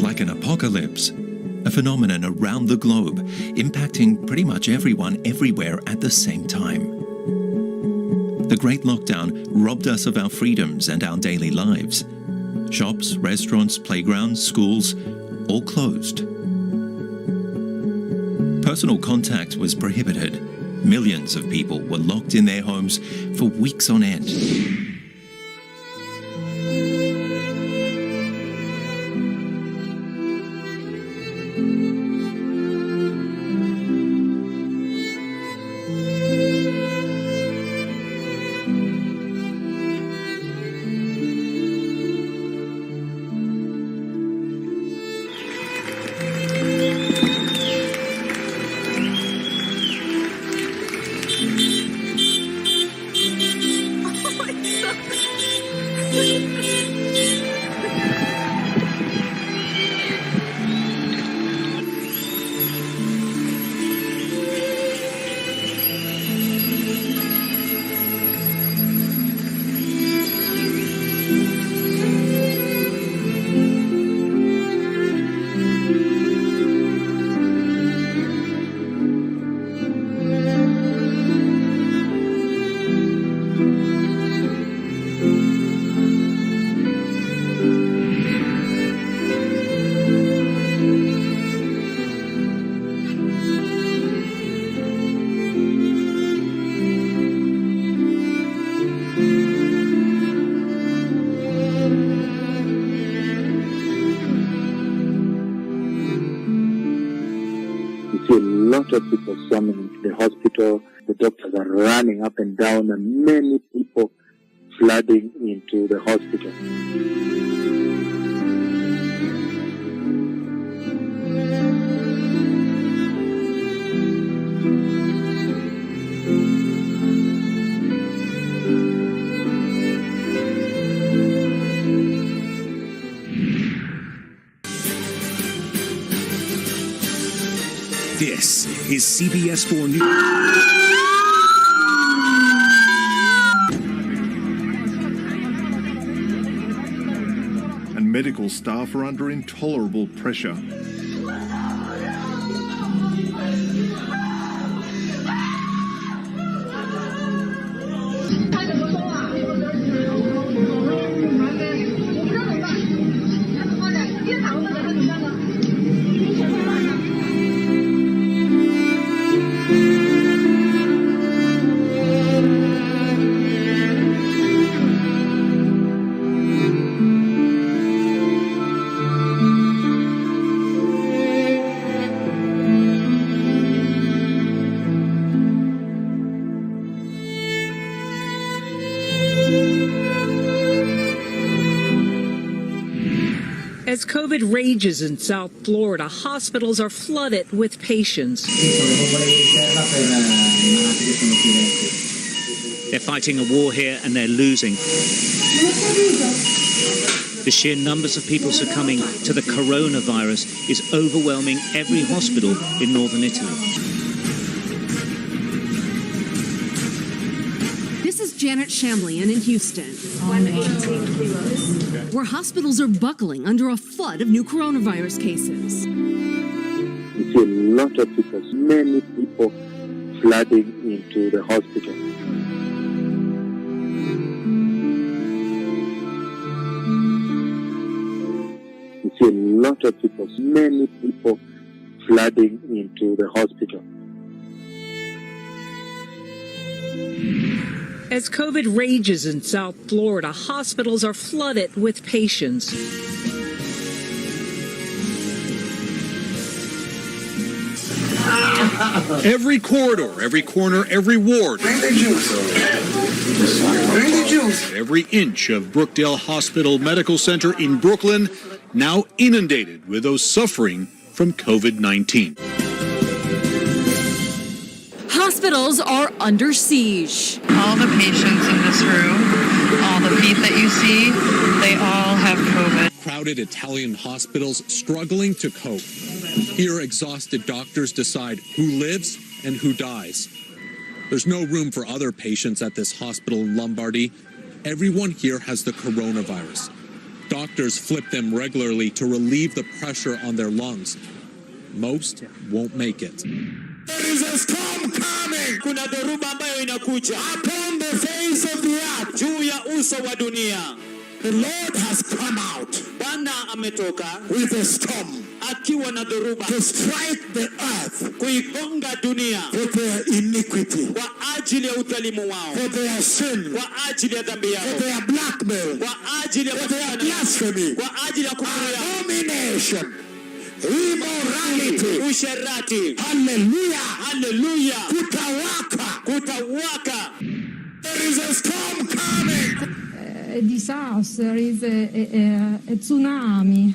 Speaker 32: Like an apocalypse, a phenomenon around the globe, impacting pretty much everyone everywhere at the same time. The Great Lockdown robbed us of our freedoms and our daily lives. Shops, restaurants, playgrounds, schools, all closed. Personal contact was prohibited. Millions of people were locked in their homes for weeks on end.
Speaker 1: A lot of people swarming into the hospital. The doctors are running up and down, and many people flooding into the hospital.
Speaker 2: This is CBS 4 News.
Speaker 25: And medical staff are under intolerable pressure.
Speaker 4: As COVID rages in South Florida, hospitals are flooded with patients.
Speaker 27: They're fighting a war here and they're losing. The sheer numbers of people succumbing to the coronavirus is overwhelming every hospital in northern Italy.
Speaker 6: This is Janet Shamlian in Houston, where hospitals are buckling under a flood of new coronavirus cases.
Speaker 1: We see a lot of people, many people flooding into the hospital. We see a lot of people, many people flooding into the hospital.
Speaker 4: As COVID rages in South Florida, hospitals are flooded with patients.
Speaker 8: Every corridor, every corner, every ward. Bring the juice. Bring the juice. Every inch of Brookdale Hospital Medical Center in Brooklyn now inundated with those suffering from COVID-19.
Speaker 6: Hospitals are under siege.
Speaker 12: All the patients in this room, all the feet that you see, they all have COVID.
Speaker 18: Crowded Italian hospitals struggling to cope. Here, exhausted doctors decide who lives and who dies. There's no room for other patients at this hospital in Lombardy. Everyone here has the coronavirus. Doctors flip them regularly to relieve the pressure on their lungs. Most won't make it.
Speaker 2: There is a storm coming. Kuna dhoruba ambayo inakuja. Upon the face of the earth. Juu ya uso wa dunia. The Lord has come out. Bwana ametoka with a storm. akiwa na dhoruba,
Speaker 7: to strike the earth
Speaker 2: kuigonga dunia
Speaker 7: for their iniquity,
Speaker 2: kwa ajili ya udhalimu wao,
Speaker 7: for their sin,
Speaker 2: kwa ajili ya dhambi yao,
Speaker 7: for their blackmail,
Speaker 2: kwa ajili ya
Speaker 7: for their blasphemy,
Speaker 2: kwa ajili ya kufuru yao,
Speaker 7: abomination, immorality,
Speaker 2: usherati.
Speaker 7: Hallelujah,
Speaker 2: hallelujah,
Speaker 7: kutawaka. There is a storm coming.
Speaker 9: A disaster, is a tsunami.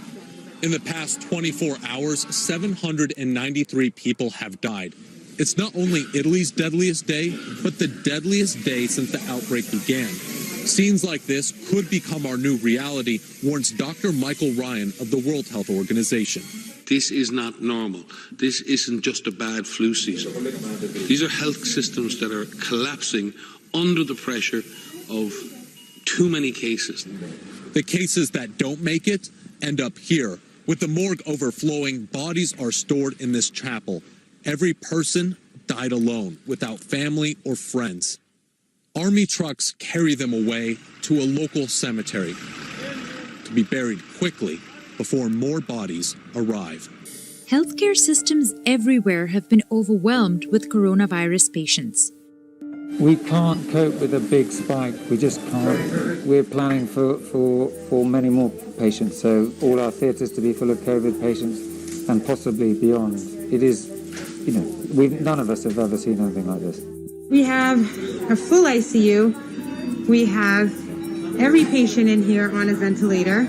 Speaker 18: In the past 24 hours, 793 people have died. It's not only Italy's deadliest day, but the deadliest day since the outbreak began. Scenes like this could become our new reality, warns Dr. Michael Ryan of the World Health Organization.
Speaker 17: This is not normal. This isn't just a bad flu season. These are health systems that are collapsing under the pressure of too many cases.
Speaker 18: The cases that don't make it end up here. With the morgue overflowing, bodies are stored in this chapel. Every person died alone, without family or friends. Army trucks carry them away to a local cemetery to be buried quickly before more bodies arrive.
Speaker 10: Healthcare systems everywhere have been overwhelmed with coronavirus patients.
Speaker 11: We can't cope with a big spike. We just can't. We're planning for many more patients, so all our theatres to be full of COVID patients and possibly beyond. It is, none of us have ever seen anything like this.
Speaker 19: We have a full ICU. We have every patient in here on a ventilator.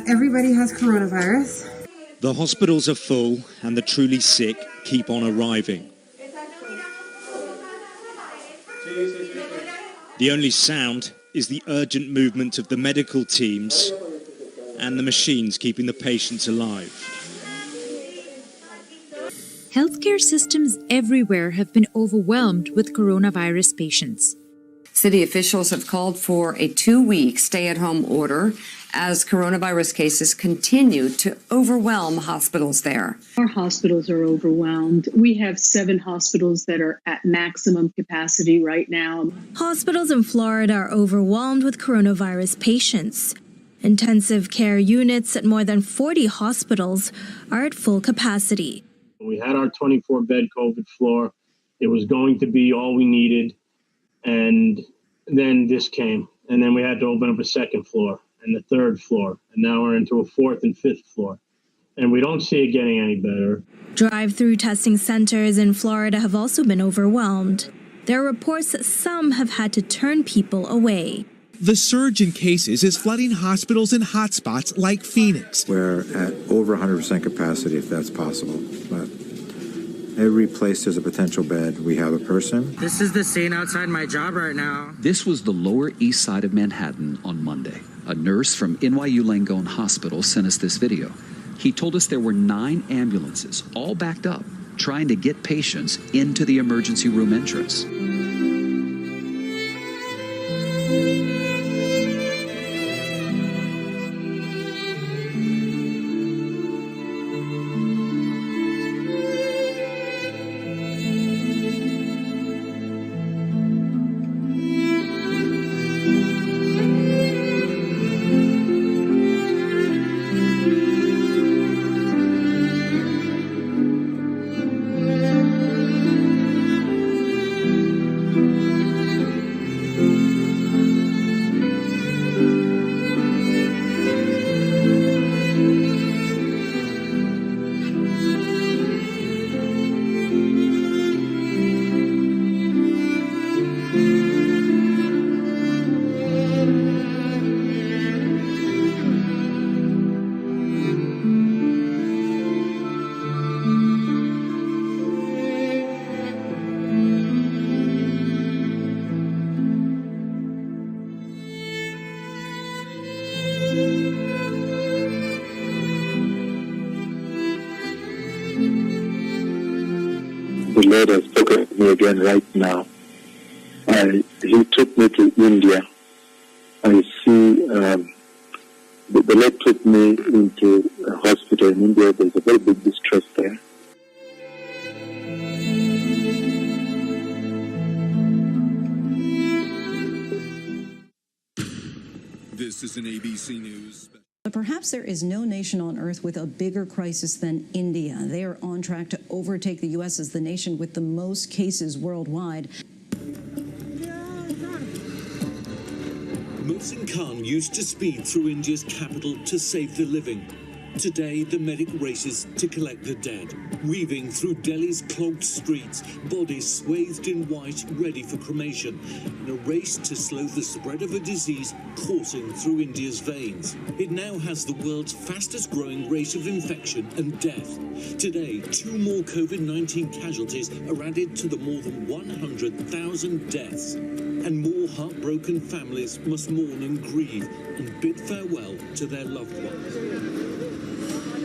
Speaker 19: Everybody has coronavirus.
Speaker 20: The hospitals are full and the truly sick keep on arriving. The only sound is the urgent movement of the medical teams and the machines keeping the patients alive.
Speaker 10: Healthcare systems everywhere have been overwhelmed with coronavirus patients.
Speaker 22: City officials have called for a 2-week stay-at-home order as coronavirus cases continue to overwhelm hospitals there.
Speaker 23: Our hospitals are overwhelmed. We have 7 hospitals that are at maximum capacity right now.
Speaker 24: Hospitals in Florida are overwhelmed with coronavirus patients. Intensive care units at more than 40 hospitals are at full capacity.
Speaker 26: We had our 24-bed COVID floor. It was going to be all we needed. And then this came. And then we had to open up a second floor and the third floor. And now we're into a 4th and 5th floor. And we don't see it getting any better.
Speaker 24: Drive-through testing centers in Florida have also been overwhelmed. There are reports that some have had to turn people away.
Speaker 28: The surge in cases is flooding hospitals in hotspots like Phoenix.
Speaker 29: We're at over 100% capacity, if that's possible. But every place there's a potential bed, we have a person.
Speaker 33: This is the scene outside my job right now.
Speaker 34: This was the Lower East Side of Manhattan on Monday. A nurse from NYU Langone Hospital sent us this video. He told us there were 9 ambulances, all backed up, trying to get patients into the emergency room entrance.
Speaker 1: The Lord has spoken to me again right now. He took me to India. I see the Lord took me into a hospital in India. There's a very big distress there.
Speaker 35: This is an ABC News.
Speaker 3: But perhaps there is no nation on earth with a bigger crisis than India. They are on track to overtake the U.S. as the nation with the most cases worldwide.
Speaker 4: Mohsin Khan used to speed through India's capital to save the living. Today, the medic races to collect the dead, weaving through Delhi's clogged streets, bodies swathed in white, ready for cremation, in a race to slow the spread of a disease coursing through India's veins. It now has the world's fastest growing rate of infection and death. Today, 2 more COVID-19 casualties are added to the more than 100,000 deaths. And more heartbroken families must mourn and grieve and bid farewell to their loved ones.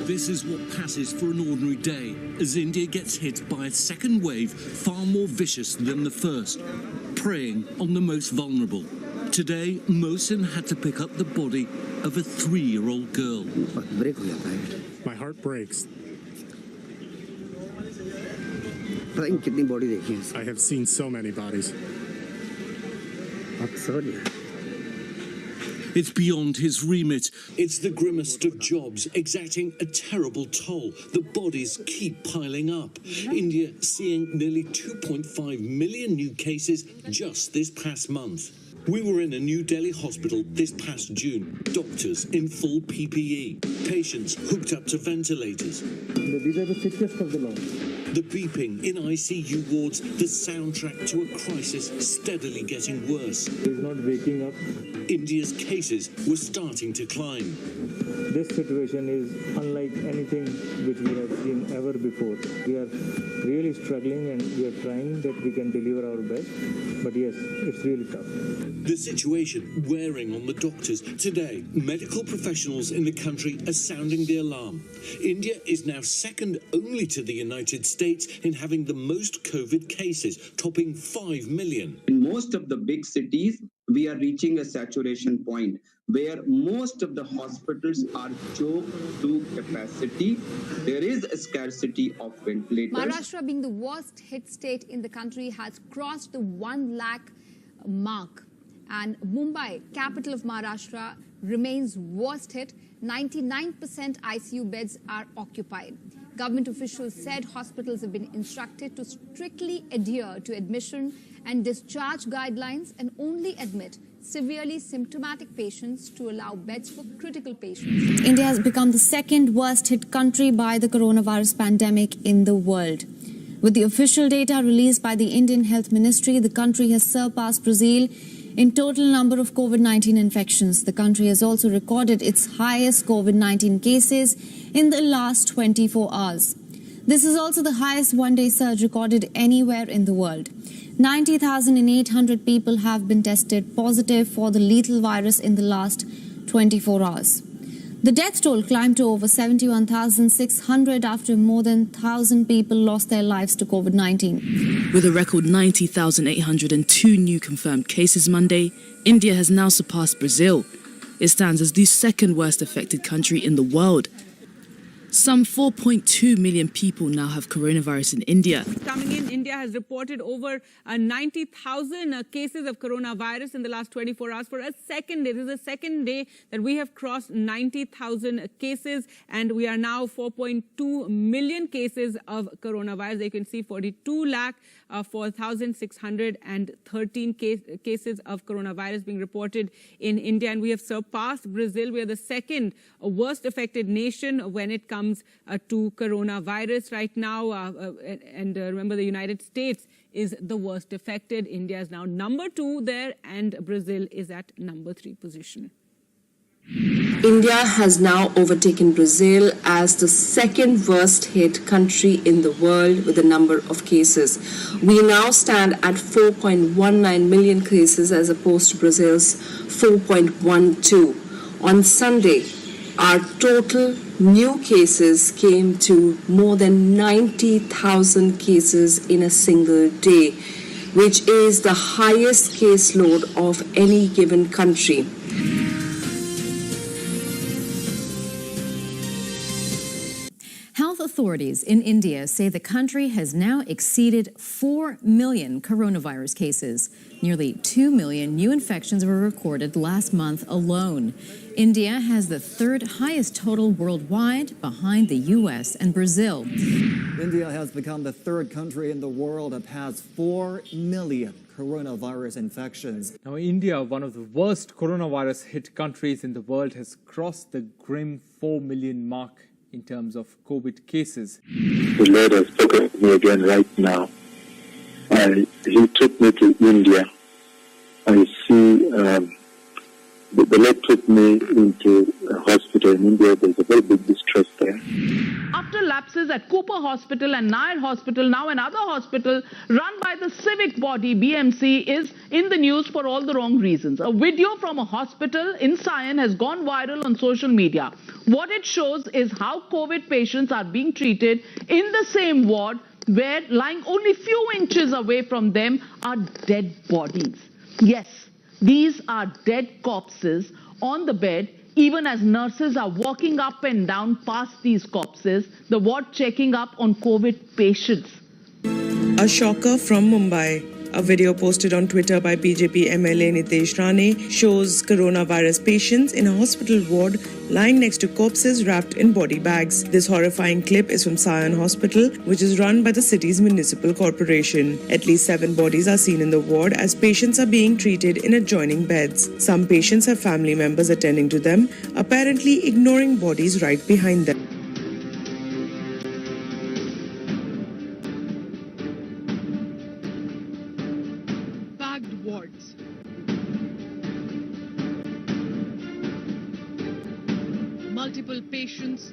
Speaker 4: This is what passes for an ordinary day as India gets hit by a second wave far more vicious than the first, preying on the most vulnerable. Today, Mohsin had to pick up the body of a 3-year-old girl.
Speaker 5: My heart breaks. I have seen so many bodies.
Speaker 4: It's beyond his remit. It's the grimmest of jobs, exacting a terrible toll. The bodies keep piling up. India seeing nearly 2.5 million new cases just this past month. We were in a New Delhi hospital this past June. Doctors in full PPE. Patients hooked up to ventilators.
Speaker 8: These are the sickest of the lot.
Speaker 4: The beeping in ICU wards, the soundtrack to a crisis steadily getting worse.
Speaker 8: He's not waking up.
Speaker 4: India's cases were starting to climb.
Speaker 8: This situation is unlike anything which we have seen ever before. We are really struggling and we are trying that we can deliver our best. But yes, it's really tough.
Speaker 4: The situation wearing on the doctors. Today, medical professionals in the country are sounding the alarm. India is now second only to the United States in having the most COVID cases, topping 5 million.
Speaker 13: In most of the big cities, we are reaching a saturation point where most of the hospitals are choked to capacity. There is a scarcity of ventilators.
Speaker 14: Maharashtra, being the worst hit state in the country, has crossed the 1 lakh mark. And Mumbai, capital of Maharashtra, remains worst hit. 99% ICU beds are occupied. Government officials said hospitals have been instructed to strictly adhere to admission and discharge guidelines and only admit severely symptomatic patients to allow beds for critical patients.
Speaker 15: India has become the second worst hit country by the coronavirus pandemic in the world. With the official data released by the Indian Health Ministry, the country has surpassed Brazil in total number of COVID-19 infections. The country has also recorded its highest COVID-19 cases in the last 24 hours. This is also the highest one-day surge recorded anywhere in the world. 90,800 people have been tested positive for the lethal virus in the last 24 hours. The death toll climbed to over 71,600 after more than 1,000 people lost their lives to COVID-19.
Speaker 16: With a record 90,802 new confirmed cases Monday, India has now surpassed Brazil. It stands as the second worst affected country in the world. Some 4.2 million people now have coronavirus in India.
Speaker 19: Coming in, India has reported over 90,000 cases of coronavirus in the last 24 hours for a second day. This is the second day that we have crossed 90,000 cases, and we are now 4.2 million cases of coronavirus. You can see 4,613 cases of coronavirus being reported in India, and we have surpassed Brazil. We are the second worst affected nation when it comes to coronavirus right now. Remember, the United States is the worst affected. India is now number 2 there, and Brazil is at number 3 position.
Speaker 21: India has now overtaken Brazil as the second worst hit country in the world with the number of cases. We now stand at 4.19 million cases as opposed to Brazil's 4.12. On Sunday, our total new cases came to more than 90,000 cases in a single day, which is the highest caseload of any given country.
Speaker 25: Health
Speaker 2: authorities in India say the country has now exceeded 4 million coronavirus cases. Nearly 2 million new infections were recorded last month alone. India has the third highest total worldwide, behind the U.S. and Brazil.
Speaker 6: India has become the third country in the world that has 4 million coronavirus infections.
Speaker 7: Now, India, one of the worst coronavirus hit countries in the world, has crossed the grim 4 million mark in terms of COVID cases.
Speaker 1: The Lord has spoken to me again right now. He took me to India. I see the Lord took me into a hospital in India. There's a very big distress there.
Speaker 9: After lapses at Cooper Hospital and Nair Hospital, now another hospital run by the civic body BMC is in the news for all the wrong reasons. A video from a hospital in Sion has gone viral on social media. What it shows is how COVID patients are being treated in the same ward where lying only few inches away from them are dead bodies. Yes, these are dead corpses on the bed. Even as nurses are walking up and down past these corpses, the ward checking up on COVID patients.
Speaker 11: A shocker from Mumbai. A video posted on Twitter by BJP MLA Nitesh Rane shows coronavirus patients in a hospital ward lying next to corpses wrapped in body bags. This horrifying clip is from Sion Hospital, which is run by the city's municipal corporation. At least 7 bodies are seen in the ward as patients are being treated in adjoining beds. Some patients have family members attending to them, apparently ignoring bodies right behind them.
Speaker 12: Multiple patients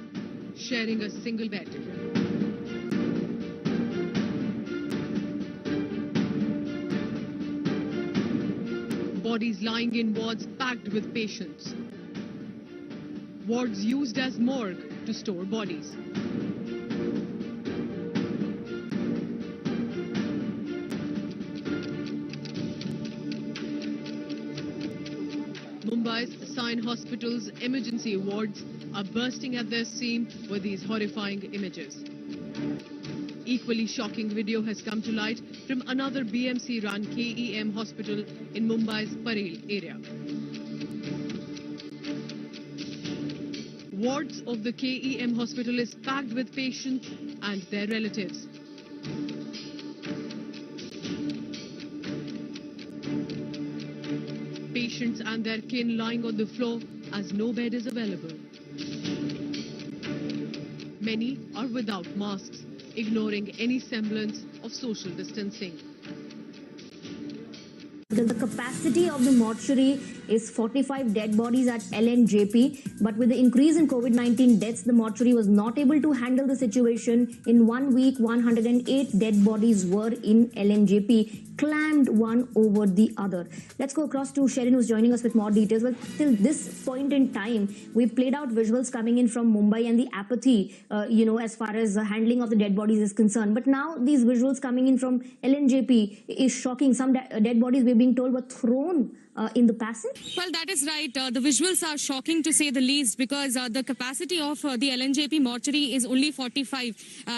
Speaker 12: sharing a single bed. Bodies lying in wards packed with patients. Wards used as morgue to store bodies. Mumbai's Sion Hospital's emergency wards are bursting at their seam with these horrifying images. Equally shocking video has come to light from another BMC-run KEM hospital in Mumbai's Parel area. Wards of the KEM hospital is packed with patients and their relatives. Patients and their kin lying on the floor as no bed is available. Many are without masks, ignoring any semblance of social distancing.
Speaker 17: The capacity of the mortuary is 45 dead bodies at LNJP, but with the increase in COVID-19 deaths, the mortuary was not able to handle the situation. In 1 week, 108 dead bodies were in LNJP, clammed one over the other. Let's go across to Sherin, who's joining us with more details. Well, till this point in time, we've played out visuals coming in from Mumbai and the apathy, as far as the handling of the dead bodies is concerned. But now these visuals coming in from LNJP is shocking. Some dead bodies, we're being told, were thrown in the passage?
Speaker 18: Well, that is right. The visuals are shocking to say the least, because the capacity of the LNJP mortuary is only 45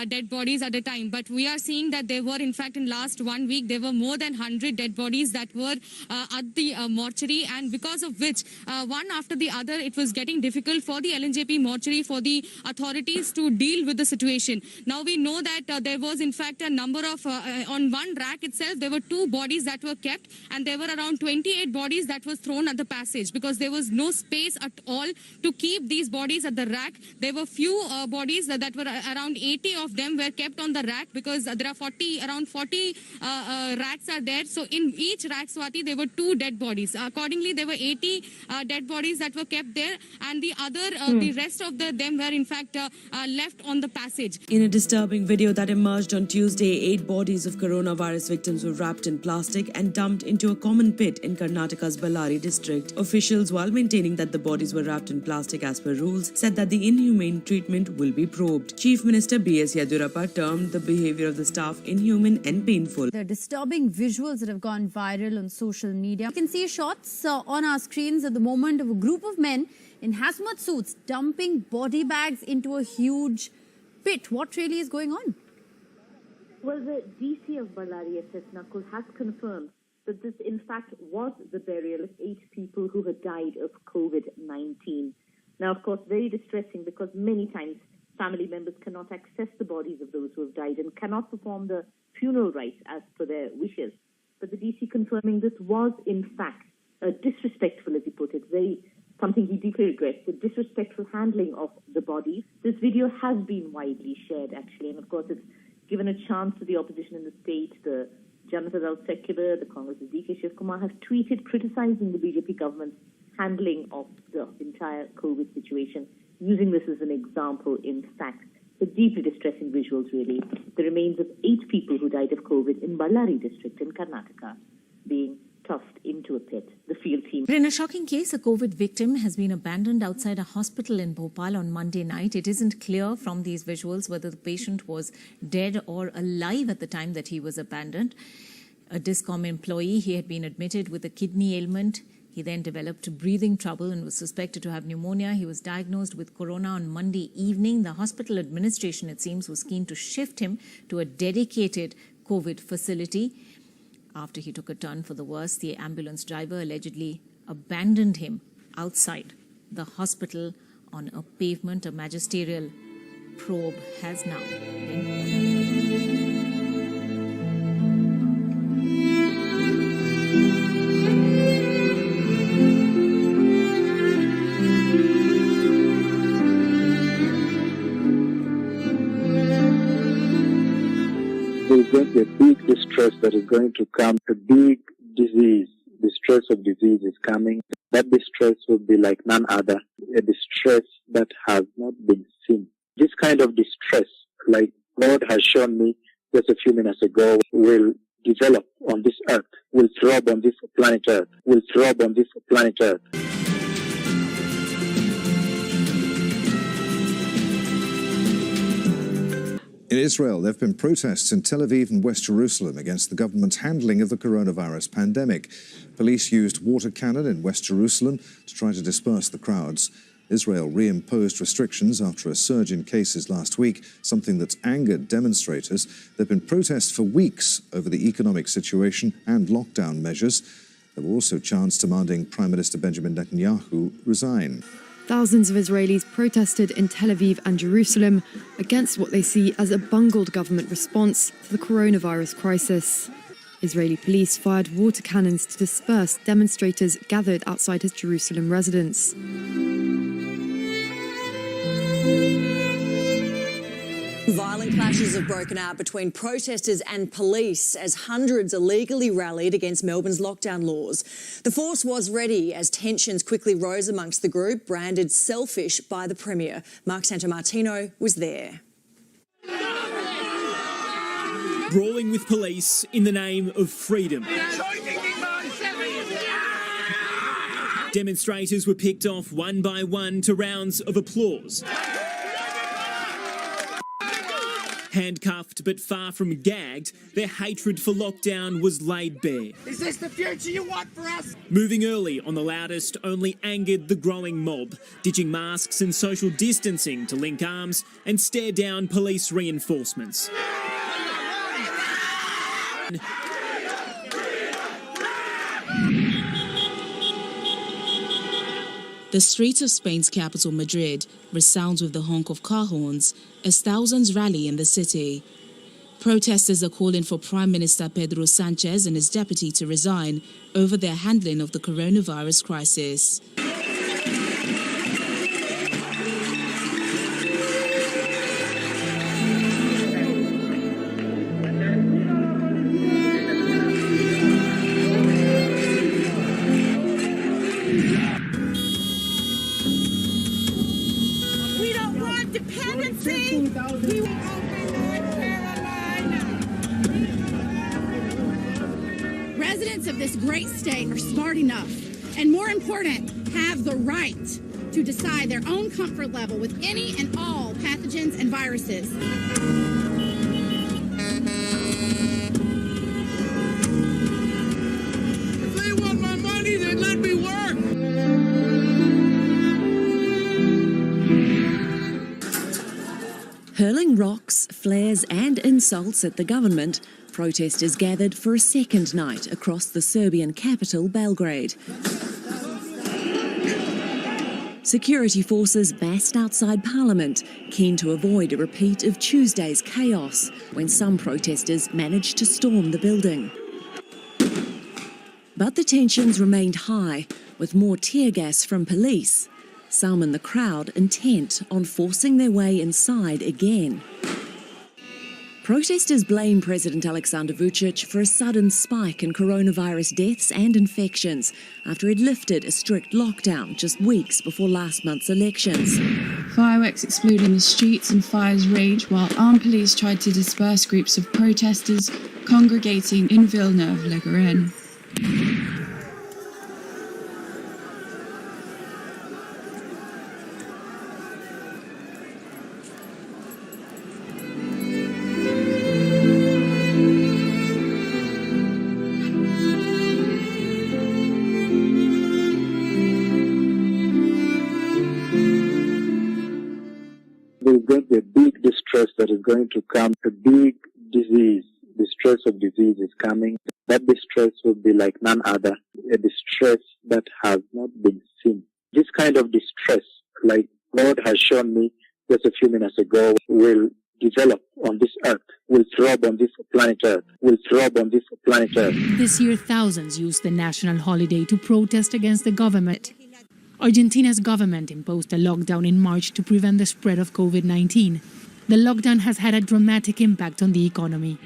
Speaker 18: dead bodies at a time. But we are seeing that there were, in fact, in last 1 week, there were more than 100 dead bodies that were at the mortuary, and because of which, one after the other, it was getting difficult for the LNJP mortuary, for the authorities to deal with the situation. Now we know that there was, in fact, a number of, on one rack itself, there were 2 bodies that were kept, and there were around 28 bodies that was thrown at the passage, because there was no space at all to keep these bodies at the rack. There were few bodies that were around 80 of them were kept on the rack, because there are around 40 racks are there. So in each rack, Swati, there were 2 dead bodies. Accordingly, there were 80 dead bodies that were kept there, and the other, the rest of them were in fact left on the passage.
Speaker 11: In a disturbing video that emerged on Tuesday, 8 bodies of coronavirus victims were wrapped in plastic and dumped into a common pit in Karnataka's Ballari district. Officials, while maintaining that the bodies were wrapped in plastic as per rules, said that the inhumane treatment will be probed. Chief Minister B.S. Yediyurappa termed the behavior of the staff inhuman and painful.
Speaker 20: The disturbing visuals that have gone viral on social media. You can see shots on our screens at the moment of a group of men in hazmat suits dumping body bags into a huge pit. What really is going on?
Speaker 10: Well, the DC of Ballari, SS Nakul, has confirmed that this, in fact, was the burial of 8 people who had died of COVID-19. Now, of course, very distressing because many times family members cannot access the bodies of those who have died and cannot perform the funeral rites as per their wishes. But the DC confirming this was, in fact, disrespectful, as he put it, something he deeply regrets, the disrespectful handling of the bodies. This video has been widely shared, actually, and of course it's given a chance to the opposition in the state. The Janata Dal Secular, the Congress's D.K. Shiv Kumar have tweeted criticizing the BJP government's handling of the entire COVID situation, using this as an example, in fact. The deeply distressing visuals, really. The remains of 8 people who died of COVID in Ballari district in Karnataka being tossed into a pit. The field team.
Speaker 3: In a shocking case, a COVID victim has been abandoned outside a hospital in Bhopal on Monday night. It isn't clear from these visuals whether the patient was dead or alive at the time that he was abandoned. A Discom employee, he had been admitted with a kidney ailment. He then developed breathing trouble and was suspected to have pneumonia. He was diagnosed with corona on Monday evening. The hospital administration, it seems, was keen to shift him to a dedicated COVID facility. After he took a turn for the worse, the ambulance driver allegedly abandoned him outside the hospital on a pavement. A magisterial probe has now been ordered.
Speaker 1: There's going to be a big distress that is going to come, a big disease. Distress of disease is coming. That distress will be like none other, a distress that has not been seen. This kind of distress, like God has shown me just a few minutes ago, will develop on this earth, will throb on this planet Earth, will throb on this planet Earth.
Speaker 22: In Israel, there have been protests in Tel Aviv and West Jerusalem against the government's handling of the coronavirus pandemic. Police used water cannon in West Jerusalem to try to disperse the crowds. Israel reimposed restrictions after a surge in cases last week, something that's angered demonstrators. There have been protests for weeks over the economic situation and lockdown measures. There were also chants demanding Prime Minister Benjamin Netanyahu resign.
Speaker 23: Thousands of Israelis protested in Tel Aviv and Jerusalem against what they see as a bungled government response to the coronavirus crisis. Israeli police fired water cannons to disperse demonstrators gathered outside his Jerusalem residence.
Speaker 24: Violent clashes have broken out between protesters and police as hundreds illegally rallied against Melbourne's lockdown laws. The force was ready as tensions quickly rose amongst the group, branded selfish by the Premier. Mark Santomartino was there.
Speaker 25: Brawling with police in the name of freedom. Demonstrators were picked off one by one to rounds of applause. Handcuffed but far from gagged, their hatred for lockdown was laid bare.
Speaker 26: Is this the future you want for us?
Speaker 25: Moving early on the loudest only angered the growing mob, ditching masks and social distancing to link arms and stare down police reinforcements.
Speaker 16: The streets of Spain's capital, Madrid, resound with the honk of car horns as thousands rally in the city. Protesters are calling for Prime Minister Pedro Sanchez and his deputy to resign over their handling of the coronavirus crisis.
Speaker 27: Residents of this great state are smart enough, and more important, have the right to decide their own comfort level with any and all pathogens and viruses.
Speaker 26: If they want my money, then let me work.
Speaker 3: Hurling
Speaker 4: rocks, flares and insults at the government, protesters gathered for a second night across the Serbian capital, Belgrade. Security forces massed outside Parliament, keen to avoid a repeat of Tuesday's chaos, when some protesters managed to storm the building. But the tensions remained high, with more tear gas from police. Some in the crowd intent on forcing their way inside again. Protesters blame President Aleksandar Vučić for a sudden spike in coronavirus deaths and infections after he'd lifted a strict lockdown just weeks before last month's elections.
Speaker 5: Fireworks exploded in the streets and fires raged while armed police tried to disperse groups of protesters congregating in Vilna-Legoren.
Speaker 1: There's going to be a big distress that is going to come, a big disease. Distress of disease is coming. That distress will be like none other, a distress that has not been seen. This kind of distress, like God has shown me just a few minutes ago, will develop on this earth, will throb on this planet Earth, will throb on this planet Earth.
Speaker 8: This year, thousands used the national holiday to protest against the government. Argentina's government imposed a lockdown in March to prevent the spread of COVID-19. The lockdown has had a dramatic impact on the economy.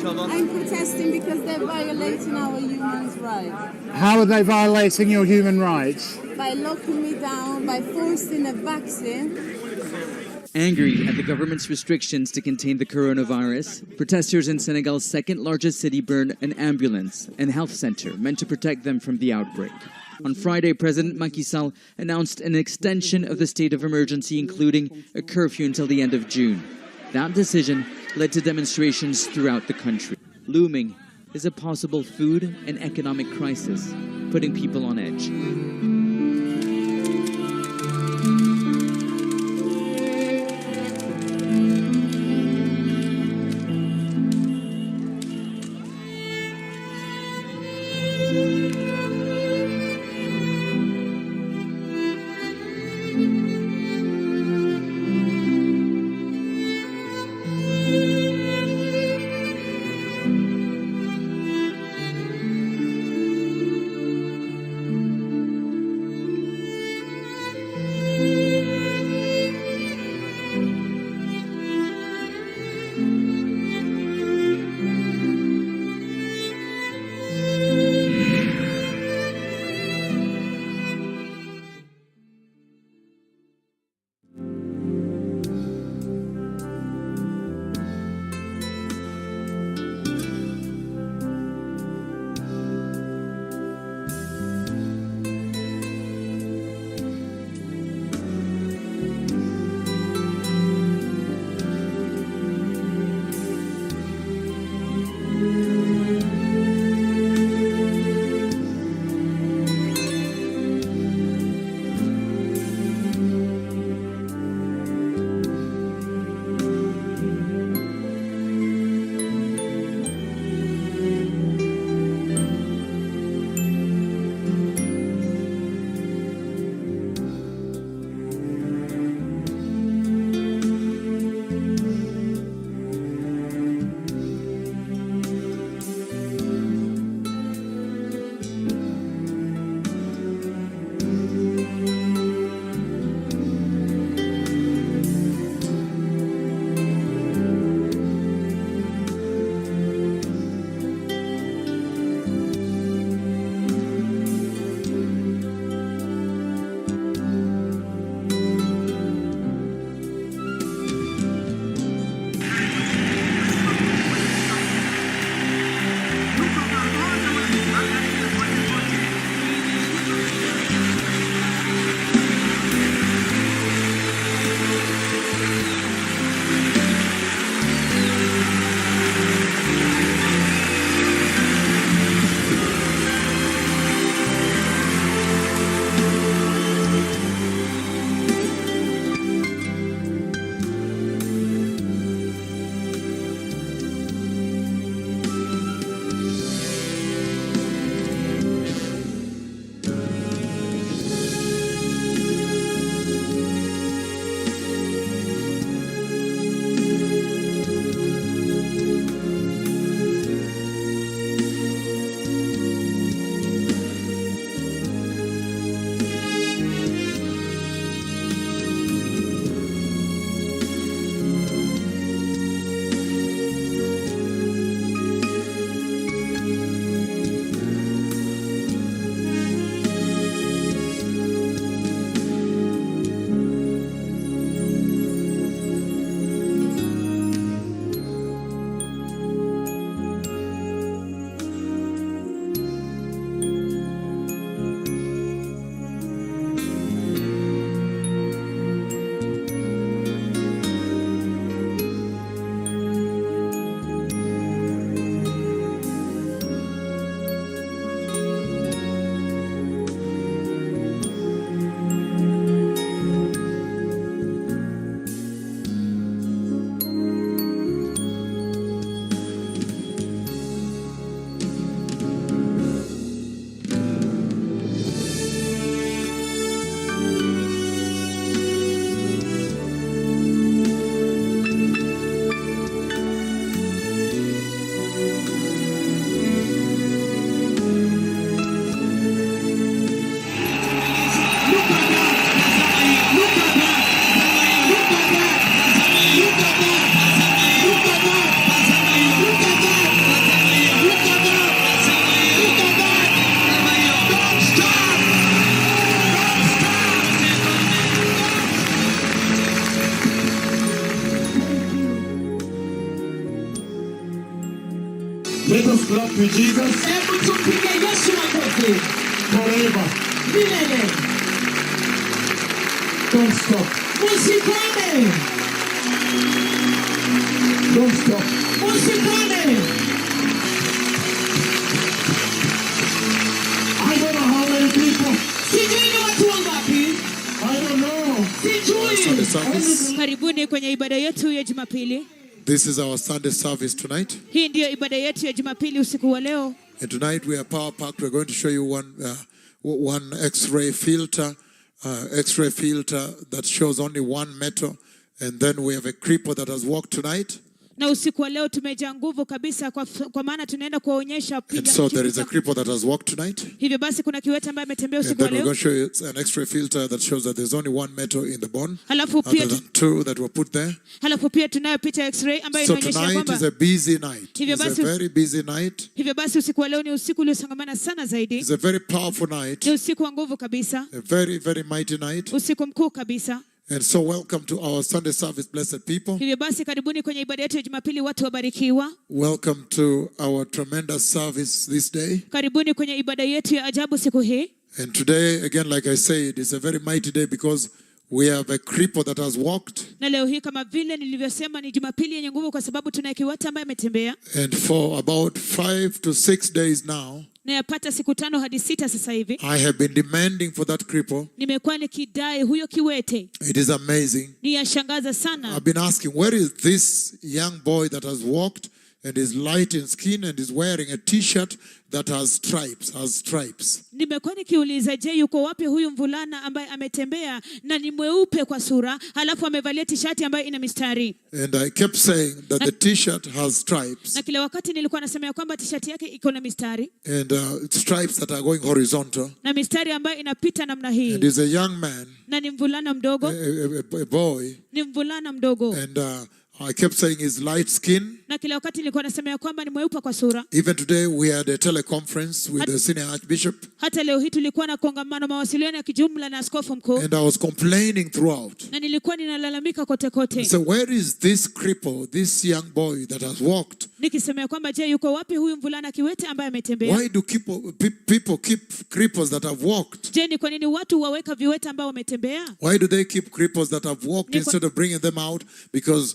Speaker 13: I'm protesting because they're violating our human rights.
Speaker 14: How are they violating your human rights?
Speaker 13: By locking me down, by forcing a vaccine.
Speaker 15: Angry at the government's restrictions to contain the coronavirus, protesters in Senegal's second largest city burned an ambulance and health center meant to protect them from the outbreak. On Friday, President Macky Sall announced an extension of the state of emergency, including a curfew until the end of June. That decision led to demonstrations throughout the country. Looming is a possible food and economic crisis, putting people on edge.
Speaker 26: Let's clap to Jesus. Forever. Don't stop. Don't stop. I don't know how many people. I don't know.
Speaker 2: Sunday service.
Speaker 8: Karibuni kwenye ibada yetu ya Jumapili.
Speaker 2: This is our Sunday service tonight.
Speaker 8: Hii ndio ibada yetu ya Jumapili usiku wa leo.
Speaker 2: And tonight we are power packed. We're going to show you one X-ray filter that shows only one metal. And then we have a cripple that has walked tonight.
Speaker 8: Na usiku wa leo tumejaa nguvu kabisa kwa maana tunaenda kuonyesha
Speaker 2: picha. And so there is a cripple that has walked tonight.
Speaker 8: Hivyo basi kuna kiwete ambaye ametembea usiku wa leo.
Speaker 2: And then we're going to show you an X-ray filter that shows that there's only one metal in the bone.
Speaker 8: Halafu pia
Speaker 2: two that were put there.
Speaker 8: Halafu pia tunayo picha X-ray ambayo inaonyesha kwamba.
Speaker 2: So tonight is a busy night. It's a very busy night.
Speaker 8: Hivyo basi usiku wa leo ni usiku uliosongamana sana zaidi.
Speaker 2: It's a very powerful night.
Speaker 8: Ni usiku wa nguvu kabisa.
Speaker 2: A very, very mighty night.
Speaker 8: Usiku mkuu kabisa.
Speaker 2: And so welcome to our Sunday service, blessed people.
Speaker 8: Hivyo basi karibuni kwenye ibada yetu ya Jumapili, watu wabarikiwa.
Speaker 2: Welcome to our tremendous service this day.
Speaker 8: Karibuni kwenye ibada yetu ya ajabu siku hii.
Speaker 2: And today, again, like I said, it's a very mighty day because we have a cripple that has walked.
Speaker 8: Na leo hii kama vile nilivyosema ni Jumapili yenye nguvu kwa sababu tuna kiwete ambaye ametembea.
Speaker 2: And for about 5 to 6 days now,
Speaker 8: na yapata siku 5 hadi 6 sasa hivi.
Speaker 2: I have been demanding for that cripple.
Speaker 8: Nimekuwa nikidai huyo kiwete.
Speaker 2: It is amazing.
Speaker 8: Ni yashangaza sana.
Speaker 2: I've been asking, where is this young boy that has walked and is light in skin and is wearing a t-shirt that has stripes.
Speaker 8: Nimekuwa nikiuliza, je, yuko wapi huyu mvulana ambaye ametembea na ni mweupe kwa sura, halafu amevalia t-shirt ambayo ina mistari.
Speaker 2: And I kept saying that the t-shirt has stripes.
Speaker 8: Na kila wakati nilikuwa nasema kwamba t-shirt yake iko na mistari.
Speaker 2: And stripes that are going horizontal.
Speaker 8: Na mistari ambayo inapita namna hii.
Speaker 2: And he's a young man.
Speaker 8: Na ni mvulana mdogo.
Speaker 2: A boy.
Speaker 8: Ni mvulana mdogo.
Speaker 2: And I kept saying he's light skin.
Speaker 8: Na kila wakati nilikuwa nasema kwamba ni mweupe kwa sura.
Speaker 2: Even today we had a teleconference with the senior archbishop.
Speaker 8: Hata leo hii tulikuwa na kongamano mawasiliano ya kijumla na askofu mkuu.
Speaker 2: And I was complaining throughout.
Speaker 8: Na nilikuwa ninalalamika kote kote.
Speaker 2: So where is this cripple, this young boy that has walked?
Speaker 8: Nikisema kwamba je, yuko wapi huyu mvulana kiwete ambaye ametembea?
Speaker 2: Why do people keep cripples that have walked?
Speaker 8: Je, ni kwa nini watu waweka viwete ambao wametembea?
Speaker 2: Why do they keep cripples that have walked instead of bringing them out? Because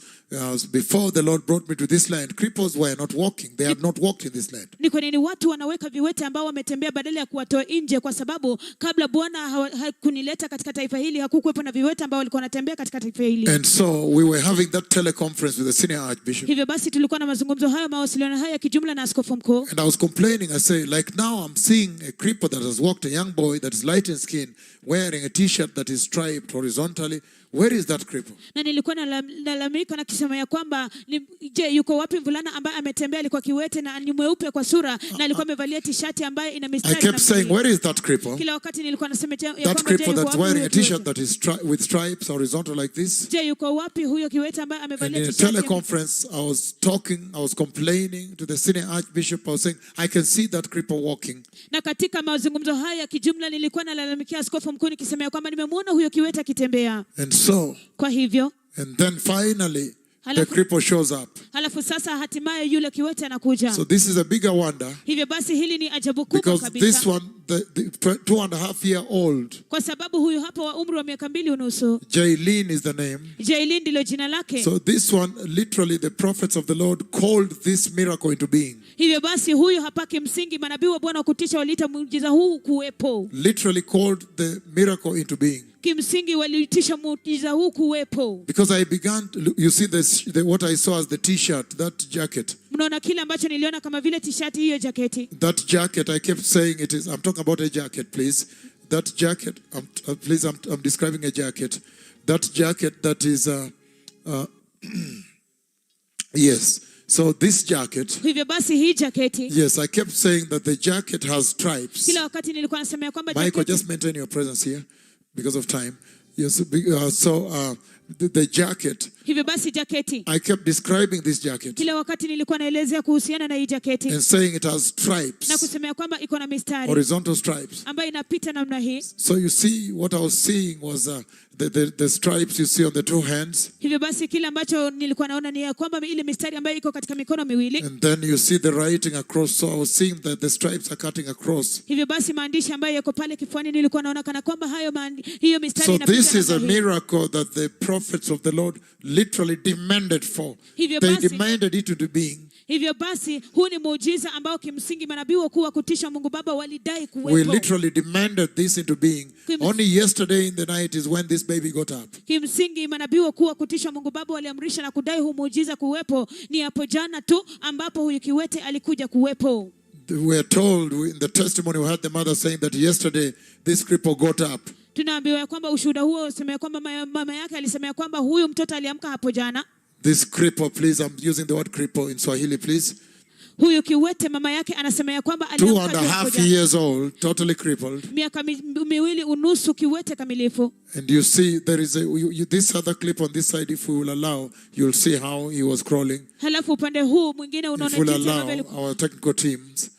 Speaker 2: before the Lord brought me to this land, cripples were not walking. They had not walked in this land.
Speaker 8: Ni kwa nini watu wanaweka viwete ambao wametembea badala ya kuwatoa nje? Kwa sababu kabla Bwana hakunileta katika taifa hili hakukuwepo na viwete ambao walikuwa wanatembea katika taifa hili.
Speaker 2: And so we were having that teleconference with the senior archbishop.
Speaker 8: Hivyo basi tulikuwa na mazungumzo hayo, mawasiliano haya ya kijumla na askofu mkuu.
Speaker 2: And I was complaining. I say, like now I'm seeing a cripple that has walked, a young boy that is light in skin, wearing a t-shirt that is striped horizontally. Where is that cripple?
Speaker 8: Na nilikuwa nalalamika na kusema ya kwamba je, yuko wapi mvulana ambaye ametembea alikuwa kiwete na ni mweupe kwa sura na alikuwa amevalia t-shirt ambayo ina mistari.
Speaker 2: I kept saying, where is that cripple?
Speaker 8: Kila wakati nilikuwa nasema ya kwamba
Speaker 2: that cripple that's wearing a t-shirt that is with stripes horizontal like this.
Speaker 8: Je, yuko wapi huyo kiwete ambaye amevalia
Speaker 2: t-shirt? In a teleconference I was complaining to the senior archbishop. I was saying, I can see that cripple walking.
Speaker 8: Na katika mazungumzo haya kijumla nilikuwa nalalamikia askofu mkuu nikisema ya kwamba nimemuona huyo kiwete akitembea.
Speaker 2: So,
Speaker 8: kwa hivyo,
Speaker 2: and then finally the cripple shows up.
Speaker 8: Halafu sasa hatimaye yule kiwete anakuja.
Speaker 2: So this is a bigger wonder.
Speaker 8: Hivyo basi hili ni ajabu kubwa kabisa.
Speaker 2: Because this one, the 2.5-year-old.
Speaker 8: Kwa sababu huyu hapa wa umri wa miaka 2.5.
Speaker 2: Jaylin is the name.
Speaker 8: Jaylin ndilo jina lake.
Speaker 2: So this one, literally the prophets of the Lord called this miracle into being.
Speaker 8: Hivyo basi huyu hapa kimsingi manabii wa Bwana kutisha waliita muujiza huu kuwepo.
Speaker 2: Literally called the miracle into being.
Speaker 8: Kimsingi waliitisha muujiza huu kuwepo.
Speaker 2: Because I began to, you see what I saw as the t-shirt, that jacket.
Speaker 8: Mnaona kile ambacho niliona kama vile t-shirt hiyo jaketi.
Speaker 2: That jacket, I kept saying it is, I'm talking about a jacket, please. That jacket, I'm describing a jacket. That jacket that is, yes. So this jacket,
Speaker 8: hivyo basi hii jaketi,
Speaker 2: yes, I kept saying that the jacket has stripes.
Speaker 8: Kila wakati nilikuwa nasema kwamba jaketi.
Speaker 2: Michael, just maintain your presence here because of time. Yes, the jacket,
Speaker 6: hivyo basi jaketi,
Speaker 2: I kept describing this jacket
Speaker 6: kila wakati nilikuwa naelezea kuhusiana na hii jaketi
Speaker 2: and saying it has stripes,
Speaker 6: na kusemea kwamba iko na mistari
Speaker 2: horizontal stripes.
Speaker 6: ambayo inapita namna hii.
Speaker 2: So you see, what I was seeing was the stripes you see on the two hands.
Speaker 6: Hivyo basi kile ambacho nilikuwa naona ni kwamba ile mistari ambayo iko katika mikono miwili.
Speaker 2: And then you see the writing across. So I was seeing that the stripes are cutting across.
Speaker 6: Hivyo basi maandishi ambayo yako pale kifuani nilikuwa naona kana kwamba hiyo mistari
Speaker 2: inapita. So this is a miracle that the prophets of the Lord literally demanded for. They demanded it into being.
Speaker 6: Hivyo basi huu ni muujiza ambao kimsingi manabii wakuu wa kutisha Mungu Baba walidai kuwepo.
Speaker 2: We literally demanded this into being. Only yesterday in the night is when this baby got up.
Speaker 6: Kimsingi manabii wakuu wa kutisha Mungu Baba waliamrisha na kudai huu muujiza kuwepo. Ni hapo jana tu ambapo huyu kiwete alikuja kuwepo.
Speaker 2: We are told in the testimony we had the mother saying that yesterday this cripple got up.
Speaker 6: Tunaambiwa kwamba ushuhuda huo usemea kwamba mama yake alisemea kwamba huyu mtoto aliamka hapo jana.
Speaker 2: This cripple, please, I'm using the word cripple in Swahili, please.
Speaker 6: Huyu kiwete mama yake anasemea kwamba aliamka
Speaker 2: 2.5 years old, totally crippled.
Speaker 6: Miaka miwili unusu kiwete kamilifu.
Speaker 2: And you see there is this other clip on this side, if we will allow, you'll see how he was crawling.
Speaker 6: Halafu upande huu mwingine unaona
Speaker 2: jinsi ambavyo our technical teams.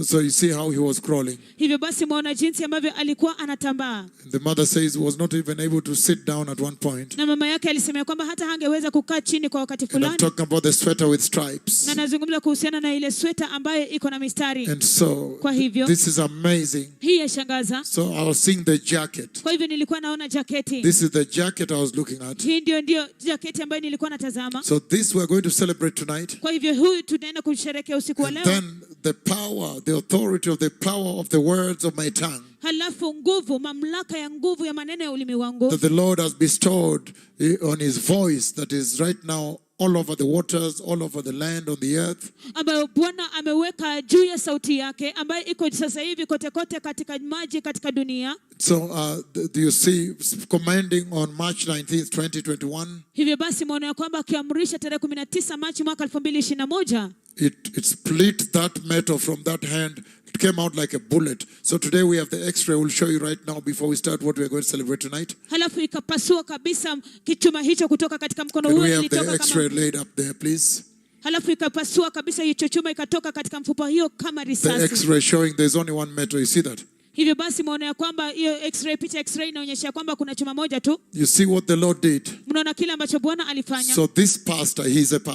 Speaker 2: So you see how he was crawling.
Speaker 6: Hivyo basi muona jinsi ambavyo alikuwa anatambaa.
Speaker 2: The mother says he was not even able to sit down at one point.
Speaker 6: Na mama yake alisema kwamba hata hangeweza kukaa chini kwa wakati fulani.
Speaker 2: And I'm talking about the sweater with stripes.
Speaker 6: Na nazungumza kuhusiana na ile sweta ambayo iko na mistari.
Speaker 2: And so
Speaker 6: kwa hivyo
Speaker 2: this is amazing.
Speaker 6: Hii yashangaza.
Speaker 2: So I was seeing the jacket.
Speaker 6: Kwa hivyo nilikuwa naona jaketi.
Speaker 2: This is the jacket I was looking at.
Speaker 6: Hii ndio jaketi ambayo nilikuwa natazama.
Speaker 2: So this we are going to celebrate tonight.
Speaker 6: Kwa hivyo huyu tunaenda kusherehekea usiku wa leo.
Speaker 2: Then the power, the authority of the power of the words of my tongue.
Speaker 6: Halafu nguvu, mamlaka ya nguvu ya maneno ya ulimi wangu.
Speaker 2: That the Lord has bestowed on his voice that is right now all over the waters, all over the land, on the earth.
Speaker 6: Ambayo Bwana ameweka juu ya sauti yake ambayo iko sasa hivi kote kote katika maji katika dunia.
Speaker 2: So do you see commanding on March 19th, 2021?
Speaker 6: Hivyo basi muone ya kwamba akiamrisha tarehe 19 Machi mwaka 2021.
Speaker 2: It split that metal from that hand. It came out like a bullet. So today we have the X-ray. We'll show you right now before we start what we are going to celebrate tonight.
Speaker 6: Halafu ikapasua kabisa kichuma hicho kutoka katika mkono
Speaker 2: huo.
Speaker 6: Can
Speaker 2: we have the X-ray laid up there, please?
Speaker 6: Halafu ikapasua kabisa hicho chuma ikatoka katika mfupa hiyo kama risasi.
Speaker 2: The X-ray showing there's only one metal. You see that?
Speaker 6: Hivyo basi muone ya kwamba hiyo X-ray, picha X-ray inaonyesha kwamba kuna chuma moja tu.
Speaker 2: You see what the Lord did?
Speaker 6: Mnaona kile ambacho Bwana alifanya.
Speaker 2: So this pastor, he's a pastor.